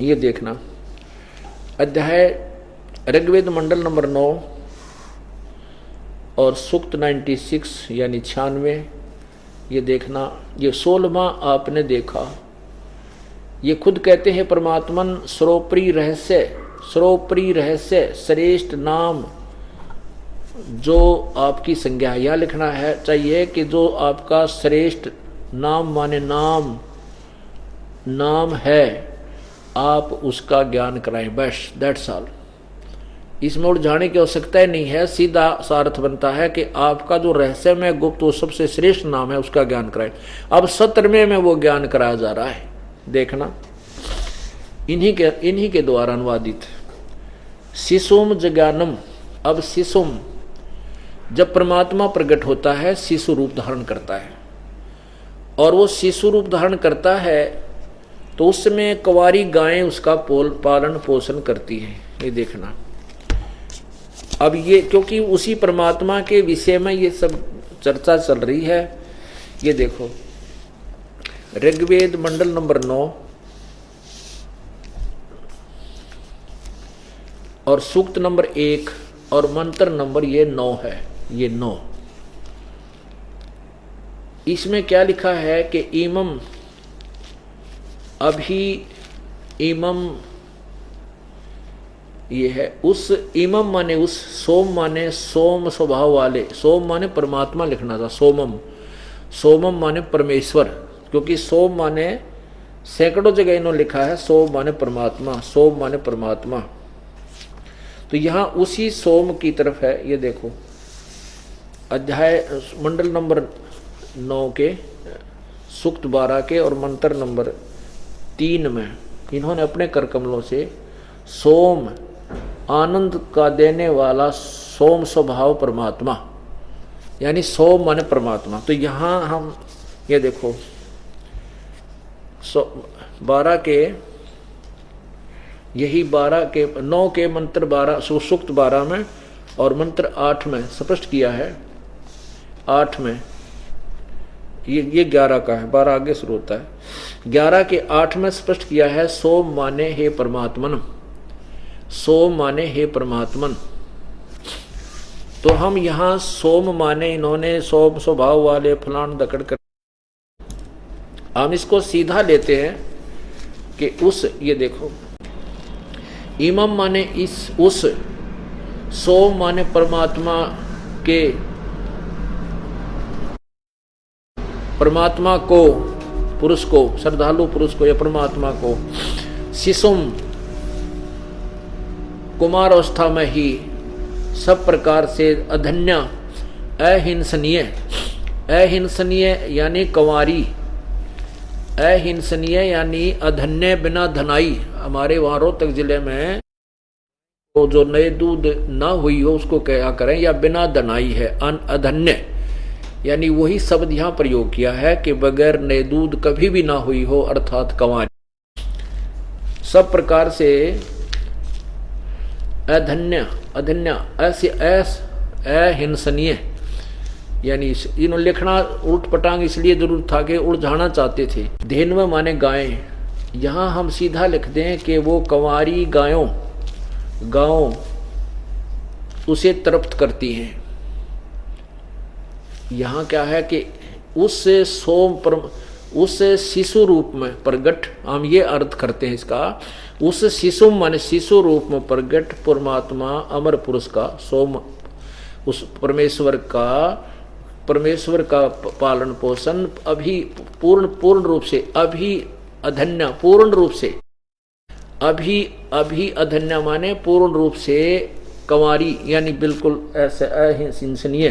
S2: ये देखना, अध्याय ऋग्वेद मंडल नंबर 9 और सूक्त 96 यानी 96। ये देखना, ये 16वां आपने देखा। ये खुद कहते हैं परमात्मन सर्वोपरि रहस्य, सर्वोपरि रहस्य श्रेष्ठ नाम जो आपकी संज्ञा है। यह लिखना है चाहिए कि जो आपका श्रेष्ठ नाम माने नाम है, आप उसका ज्ञान कराएं। बस दैट्स ऑल। इसमें उलझाने की आवश्यकता ही नहीं है। सीधा सा अर्थ बनता है कि आपका जो रहस्यमय गुप्त वो सबसे श्रेष्ठ नाम है, उसका ज्ञान कराएं। अब 17वें में वो ज्ञान कराया जा रहा है। देखना, इन्हीं के द्वारा अनुवादित शिशुम जज्ञानम। अब शिशुम, जब परमात्मा प्रकट होता है शिशु रूप धारण करता है, और वो शिशु रूप धारण करता है तो उसमें कुंवारी गायें उसका पालन पोषण करती हैं। ये देखना, अब ये क्योंकि उसी परमात्मा के विषय में ये सब चर्चा चल रही है। ये देखो, ऋग्वेद मंडल नंबर 9 और सूक्त नंबर 1 और मंत्र नंबर ये 9 है। ये 9, इसमें क्या लिखा है कि इमम, अभी इमम ये है उस इमम माने उस, सोम माने सोम स्वभाव वाले, सोम माने परमात्मा लिखना था, सोमम माने परमेश्वर, क्योंकि सोम माने सैकड़ों जगह इन्होंने लिखा है सोम माने परमात्मा, सोम माने परमात्मा। तो यहाँ उसी सोम की तरफ है। ये देखो, अध्याय मंडल नंबर 9 के सूक्त 12 के और मंत्र नंबर 3 में इन्होंने अपने कर कमलों से सोम, आनंद का देने वाला सोम स्वभाव परमात्मा, यानी सोम माने परमात्मा। तो यहाँ हम ये देखो 12 के, यही 12 के 9 के मंत्र 12 सूक्त 12 में और मंत्र 8 में स्पष्ट किया है। 8 में ये 11 का है, 12 आगे शुरू होता है। 11 के 8 में स्पष्ट किया है सोम माने हे परमात्मन, सोम माने हे परमात्मन। तो हम यहाँ सोम माने इन्होंने सोम स्वभाव वाले फलान दकड़ कर, हम इसको सीधा लेते हैं कि उस, ये देखो इमम माने इस, उस, सोम माने परमात्मा के, परमात्मा को, पुरुष को, श्रद्धालु पुरुष को या परमात्मा को, शिशुम कुमार अवस्था में ही सब प्रकार से अधन्य, अहिंसनीय, अहिंसनीय यानी कंवारी, अहिंसनीय यानी अधन्य बिना धनाई। हमारे वहाँ रोहतक जिले में तो जो नए दूध ना हुई हो उसको क्या करें, या बिना धनाई है, अधन्य यानी वही शब्द यहां प्रयोग किया है कि बगैर नए दूध कभी भी ना हुई हो, अर्थात कंवारी। सब प्रकार से अधन्य अधन्य ऐसे अहिंसनीय, यानी इन्होंने लिखना उल्ट पटांग इसलिए जरूर था कि उलझाना चाहते थे। धेनव माने गायें, यहां हम सीधा लिख दें कि वो कंवारी गायों उसे तृप्त करती हैं। यहां क्या है कि उससे उस शिशु रूप में प्रगट, हम ये अर्थ करते हैं इसका, उस शिशु माने शिशु रूप में प्रगट परमात्मा अमर पुरुष का सोम, उस परमेश्वर का पालन पोषण अभी पूर्ण रूप से, अभी अधन्य पूर्ण रूप से, अभी अधन्य माने पूर्ण रूप से कंवारी, यानी बिल्कुल ऐसे अहिंसनीय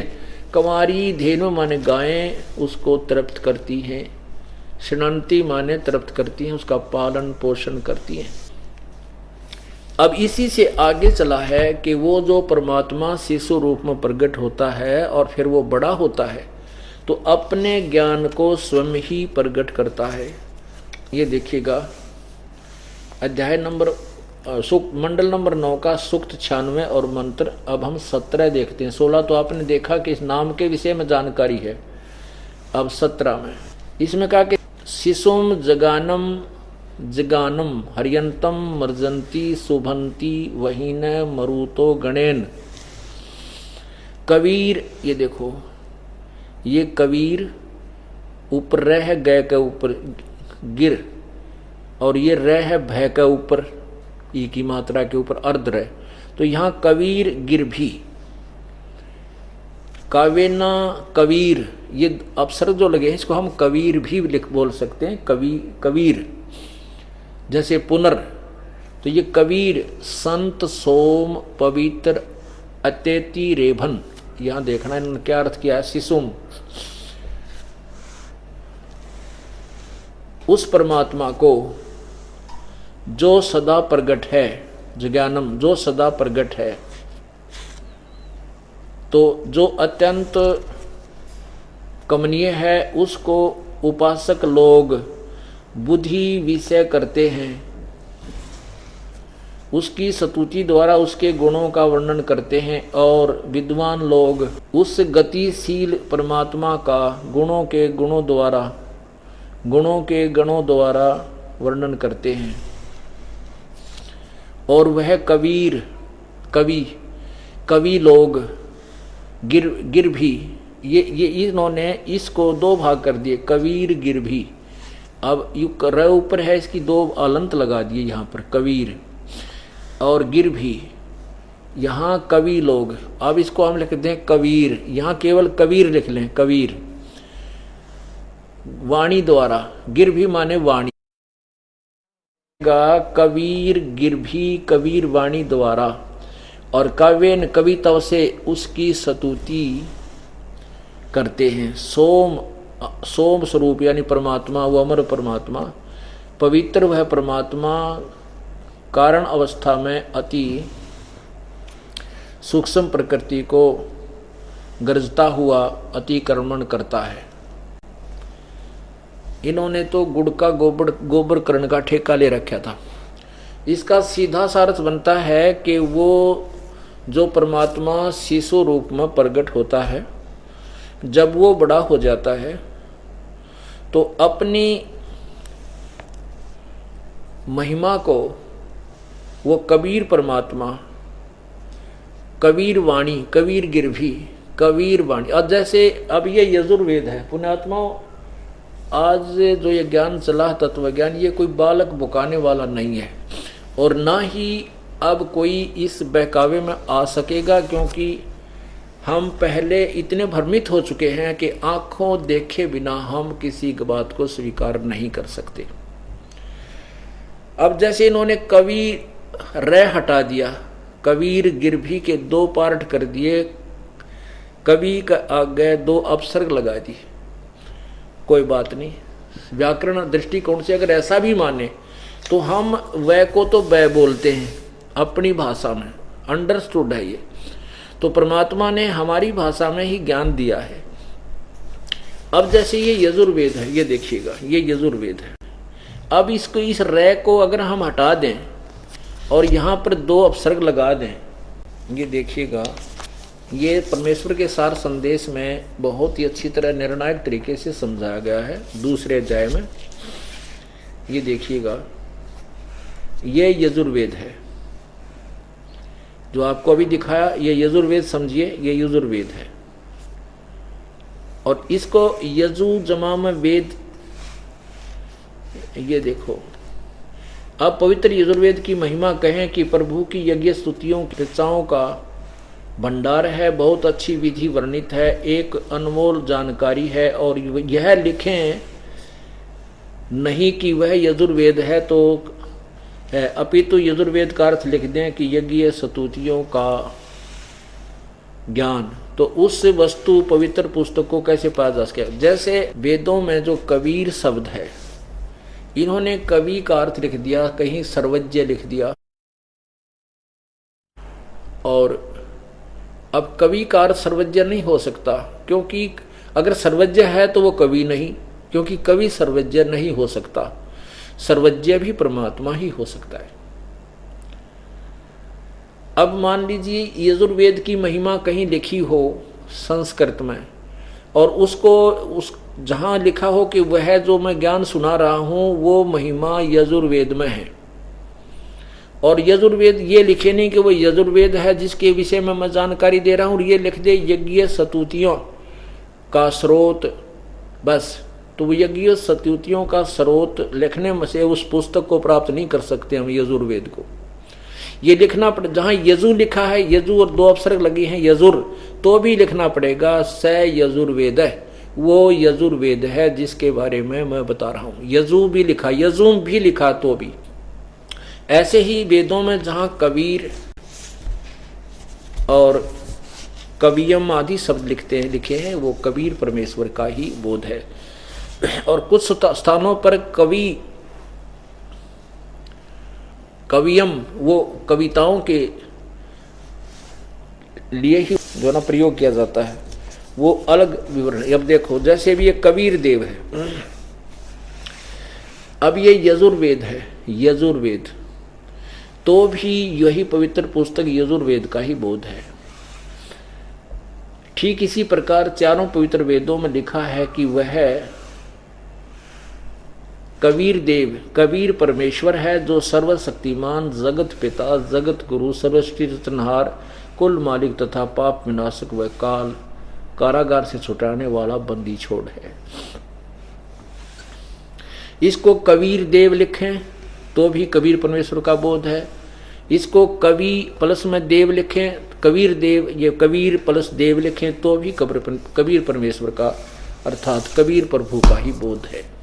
S2: कंवारी धेनु माने गायें उसको तृप्त करती हैं, शृणंती माने तृप्त करती हैं, उसका पालन पोषण करती हैं। अब इसी से आगे चला है कि वो जो परमात्मा शिशु रूप में प्रकट होता है और फिर वो बड़ा होता है तो अपने ज्ञान को स्वयं ही प्रकट करता है। ये देखिएगा अध्याय नंबर मंडल नंबर 9 का सूक्त 96 और मंत्र। अब हम 17 देखते हैं। 16 तो आपने देखा कि इस नाम के विषय में जानकारी है। अब 17 में इसमें कहा कि शिशुम जगानम हरियंतम मर्जंती शुभंती वहीन मरुतो गणेन। कबीर, ये देखो ये कबीर ऊपर रह गए के ऊपर गिर, और ये रह है भय के ऊपर ई की मात्रा के ऊपर अर्ध रह, तो यहां कबीर गिर भी, कावेना कबीर, ये अपसर्ग जो लगे हैं इसको हम कबीर भी बोल सकते हैं। कबीर जैसे पुनर, तो ये कबीर संत सोम पवित्र अत्यति रेभन, यहां देखना इन्होंने क्या अर्थ किया है। शिशुम उस परमात्मा को जो सदा प्रगट है, ज्ञानम जो सदा प्रगट है, तो जो अत्यंत कमनीय है उसको उपासक लोग बुद्धि विषय करते हैं, उसकी स्तुति द्वारा उसके गुणों का वर्णन करते हैं, और विद्वान लोग उस गतिशील परमात्मा का गुणों के गणों द्वारा वर्णन करते हैं। और वह कवि लोग गिर भी, ये इन्होंने इसको दो भाग कर दिए, कबीर गिर भी। अब यू र ऊपर है, इसकी दो अलंत लगा दिए यहाँ पर, कबीर और गिर भी। यहाँ कवि लोग, अब इसको हम लिख दें कबीर, यहाँ केवल कबीर लिख लें, कबीर वाणी द्वारा, गिर भी माने वाणी, कबीर गिर भी कबीर वाणी द्वारा, और काव्यन कविताओं से उसकी स्तुति करते हैं। सोम स्वरूप यानी परमात्मा, वो अमर परमात्मा, पवित्र वह परमात्मा कारण अवस्था में अति सूक्ष्म प्रकृति को गरजता हुआ अतिक्रमण करता है। इन्होंने तो गुड़ का गोबर करण का ठेका ले रखा था। इसका सीधा सार्थ बनता है कि वो जो परमात्मा शिशु रूप में प्रकट होता है, जब वो बड़ा हो जाता है तो अपनी महिमा को वो कबीर परमात्मा, कबीर वाणी, कबीर गिरभी, कबीर वाणी। और जैसे अब ये यजुर्वेद है, पुण्यात्माओं, आज जो ये ज्ञान चला तत्व ज्ञान, ये कोई बालक बुकाने वाला नहीं है, और ना ही अब कोई इस बहकावे में आ सकेगा, क्योंकि हम पहले इतने भ्रमित हो चुके हैं कि आंखों देखे बिना हम किसी बात को स्वीकार नहीं कर सकते। अब जैसे इन्होंने कवि रे हटा दिया, कबीर गिरभी के दो पार्ट कर दिए, कवि का आगे दो अपसर्ग लगा दिए, कोई बात नहीं। व्याकरण दृष्टिकोण से अगर ऐसा भी माने तो हम वह को तो वह बोलते हैं अपनी भाषा में, अंडरस्टूड है ये। तो परमात्मा ने हमारी भाषा में ही ज्ञान दिया है, अब जैसे ये यजुर्वेद है, ये देखिएगा ये यजुर्वेद है। अब इसको इस रे को अगर हम हटा दें और यहाँ पर 2 अपसर्ग लगा दें, ये देखिएगा ये परमेश्वर के सार संदेश में बहुत ही अच्छी तरह निर्णायक तरीके से समझाया गया है दूसरे अध्याय में। ये देखिएगा ये यजुर्वेद है जो आपको अभी दिखाया, ये यजुर्वेद समझिए, ये यजुर्वेद है। और इसको यजु जमा में वेद, ये देखो। अब पवित्र यजुर्वेद की महिमा कहें कि प्रभु की यज्ञ स्तुतियों की ऋचाओं का भंडार है, बहुत अच्छी विधि वर्णित है, एक अनमोल जानकारी है। और यह लिखें नहीं कि वह यजुर्वेद है तो अपितु यजुर्वेद का अर्थ लिख दें कि यज्ञ स्तुतियों का ज्ञान, तो उस वस्तु पवित्र पुस्तक को कैसे पाया जा सके। जैसे वेदों में जो कबीर शब्द है, इन्होंने कवि का अर्थ लिख दिया, कहीं सर्वज्ञ लिख दिया। और अब कवि का अर्थ सर्वज्ञ नहीं हो सकता, क्योंकि अगर सर्वज्ञ है तो वो कवि नहीं, क्योंकि कवि सर्वज्ञ नहीं हो सकता। सर्वज्ञ भी परमात्मा ही हो सकता है। अब मान लीजिए यजुर्वेद की महिमा कहीं लिखी हो संस्कृत में, और उसको उस जहां लिखा हो कि वह जो मैं ज्ञान सुना रहा हूं वो महिमा यजुर्वेद में है, और यजुर्वेद ये लिखे नहीं कि वो यजुर्वेद है जिसके विषय में मैं जानकारी दे रहा हूं, और ये लिख दे यज्ञ स्तुतियों का स्रोत, बस। तो वो यज्ञ स्तुतियों का स्रोत लिखने में से उस पुस्तक को प्राप्त नहीं कर सकते हम यजुर्वेद को। ये लिखना पड़े, जहां यजु लिखा है, यजु और 2 अपसर्ग लगी हैं यजुर, तो भी लिखना पड़ेगा स यजुर्वेद है, वो यजुर्वेद है जिसके बारे में मैं बता रहा हूं। यजु भी लिखा, यजुम भी लिखा तो भी। ऐसे ही वेदों में जहां कबीर और कवियम आदि शब्द लिखे हैं, वो कबीर परमेश्वर का ही बोध है। और कुछ स्थानों पर कवियम वो कविताओं के लिए ही जो ना प्रयोग किया जाता है, वो अलग विवरण। अब देखो जैसे भी ये कबीर देव है, अब ये यजुर्वेद है, यजुर्वेद तो भी यही पवित्र पुस्तक यजुर्वेद का ही बोध है। ठीक इसी प्रकार चारों पवित्र वेदों में लिखा है कि वह कबीर देव, कबीर परमेश्वर है जो सर्वशक्तिमान, जगत पिता, जगत गुरु, सर्वसृष्टि रचनहार, कुल मालिक तथा पाप विनाशक व काल कारागार से छुटाने वाला बंदी छोड़ है। इसको कबीर देव लिखें तो भी कबीर परमेश्वर का बोध है। इसको कवि प्लस में देव लिखें, कबीर देव, ये कबीर प्लस देव लिखें तो भी कबीर परमेश्वर का अर्थात कबीर प्रभु का ही बोध है।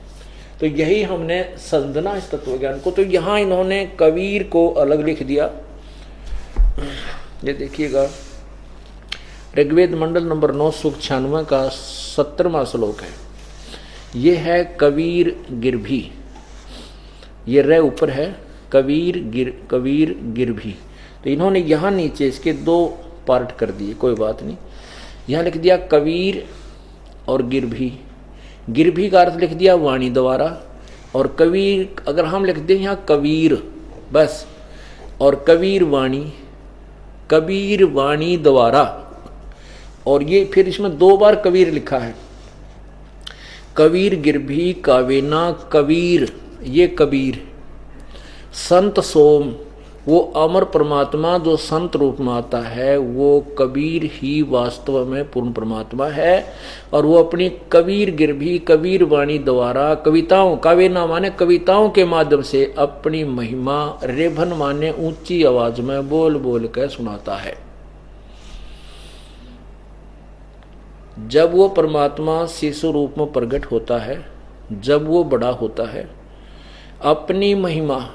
S2: तो यही हमने समझना इस तत्व ज्ञान को। तो यहाँ इन्होंने कबीर को अलग लिख दिया। ये देखिएगा ऋग्वेद मंडल नंबर 9 सूक्त 96 का 70वां श्लोक है। ये है कबीर गिरभी, ये रे ऊपर है, कबीर गिरभी। तो इन्होंने यहाँ नीचे इसके 2 पार्ट कर दिए, कोई बात नहीं। यहाँ लिख दिया कबीर और गिरभी, गिरभी का अर्थ लिख दिया वाणी द्वारा, और कबीर अगर हम लिख दें यहाँ कबीर बस, और कबीर वाणी द्वारा। और ये फिर इसमें 2 बार कबीर लिखा है, कबीर गिरभी कावेना कबीर, ये कबीर। संत सोम, वो अमर परमात्मा जो संत रूप में आता है, वो कबीर ही वास्तव में पूर्ण परमात्मा है। और वो अपनी कबीर गिरभी कबीर वाणी द्वारा कविताओं, कावेना माने कविताओं के माध्यम से अपनी महिमा, रेभन माने ऊंची आवाज में बोल बोल कर सुनाता है। जब वो परमात्मा शिशु रूप में प्रकट होता है, जब वो बड़ा होता है, अपनी महिमा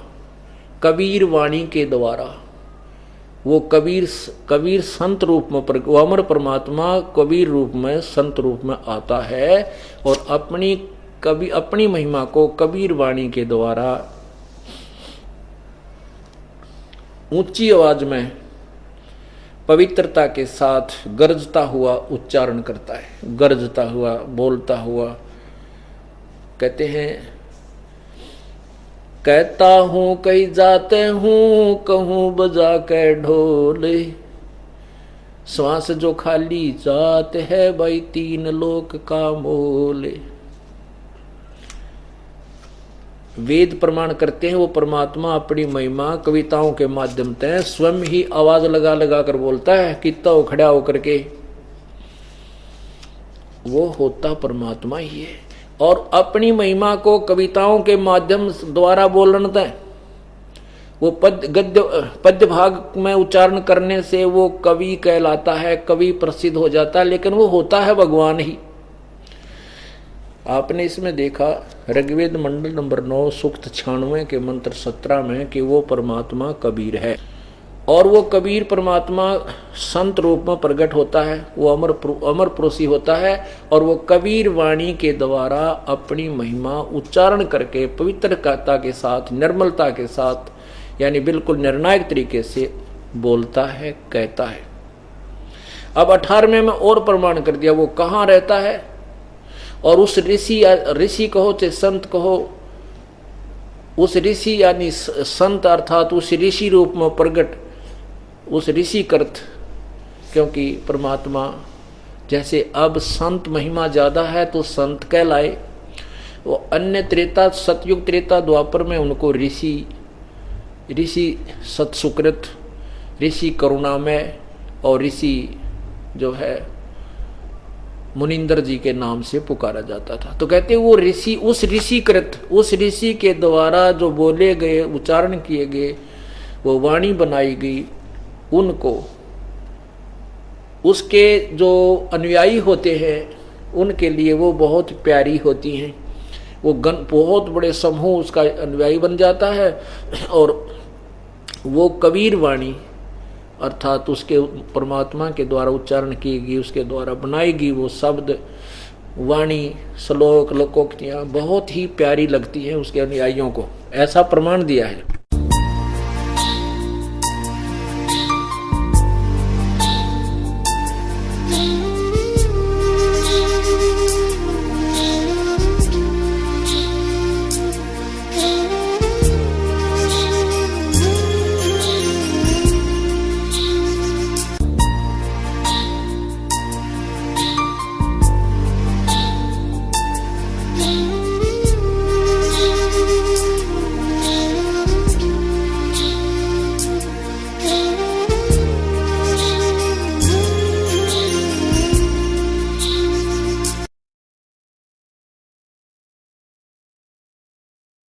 S2: कबीर वाणी के द्वारा, वो कबीर संत रूप में, वो अमर परमात्मा कबीर रूप में, संत रूप में आता है, और अपनी महिमा को कबीर वाणी के द्वारा ऊंची आवाज में पवित्रता के साथ गरजता हुआ उच्चारण करता है, गरजता हुआ, बोलता हुआ। कहते हैं, कहता हूं कहीं जाते हूं, कहूं बजा के ढोल, श्वास जो खाली जात है भाई, तीन लोक का मोल। वेद प्रमाण करते हैं वो परमात्मा अपनी महिमा कविताओं के माध्यम से स्वयं ही आवाज लगा लगा कर बोलता है, कितना वो खड़ा होकर के, वो होता परमात्मा ही है। और अपनी महिमा को कविताओं के माध्यम द्वारा बोलना है, वो पद्य भाग में उच्चारण करने से वो कवि कहलाता है, कवि प्रसिद्ध हो जाता है, लेकिन वो होता है भगवान ही। आपने इसमें देखा ऋग्वेद मंडल नंबर 9 सूक्त 96 के मंत्र 17 में कि वो परमात्मा कबीर है, और वो कबीर परमात्मा संत रूप में प्रकट होता है, वो अमर पुरुषी होता है, और वो कबीर वाणी के द्वारा अपनी महिमा उच्चारण करके पवित्रता के साथ, निर्मलता के साथ, यानी बिल्कुल निर्णायक तरीके से बोलता है, कहता है। अब 18वें में और प्रमाण कर दिया वो कहाँ रहता है, और उस ऋषि कहो चाहे संत कहो, उस ऋषि यानी संत अर्थात उस ऋषि रूप में प्रकट, उस ऋषि कृत, क्योंकि परमात्मा जैसे अब संत महिमा ज्यादा है तो संत कहलाए, वो अन्य त्रेता सतयुग त्रेता द्वापर में उनको ऋषि सत्सुकृत, ऋषि करुणामय और ऋषि जो है मुनिंदर जी के नाम से पुकारा जाता था। तो कहते वो ऋषि, उस ऋषि कृत, उस ऋषि के द्वारा जो बोले गए, उच्चारण किए गए, वो वाणी बनाई गई, उनको उसके जो अनुयायी होते हैं उनके लिए वो बहुत प्यारी होती हैं। वो बहुत बड़े समूह उसका अनुयायी बन जाता है, और वो कबीर वाणी अर्थात उसके परमात्मा के द्वारा उच्चारण की गई, उसके द्वारा बनाई गई वो शब्द, वाणी, श्लोक, लोकोक्तियाँ बहुत ही प्यारी लगती हैं उसके अनुयायियों को, ऐसा प्रमाण दिया है।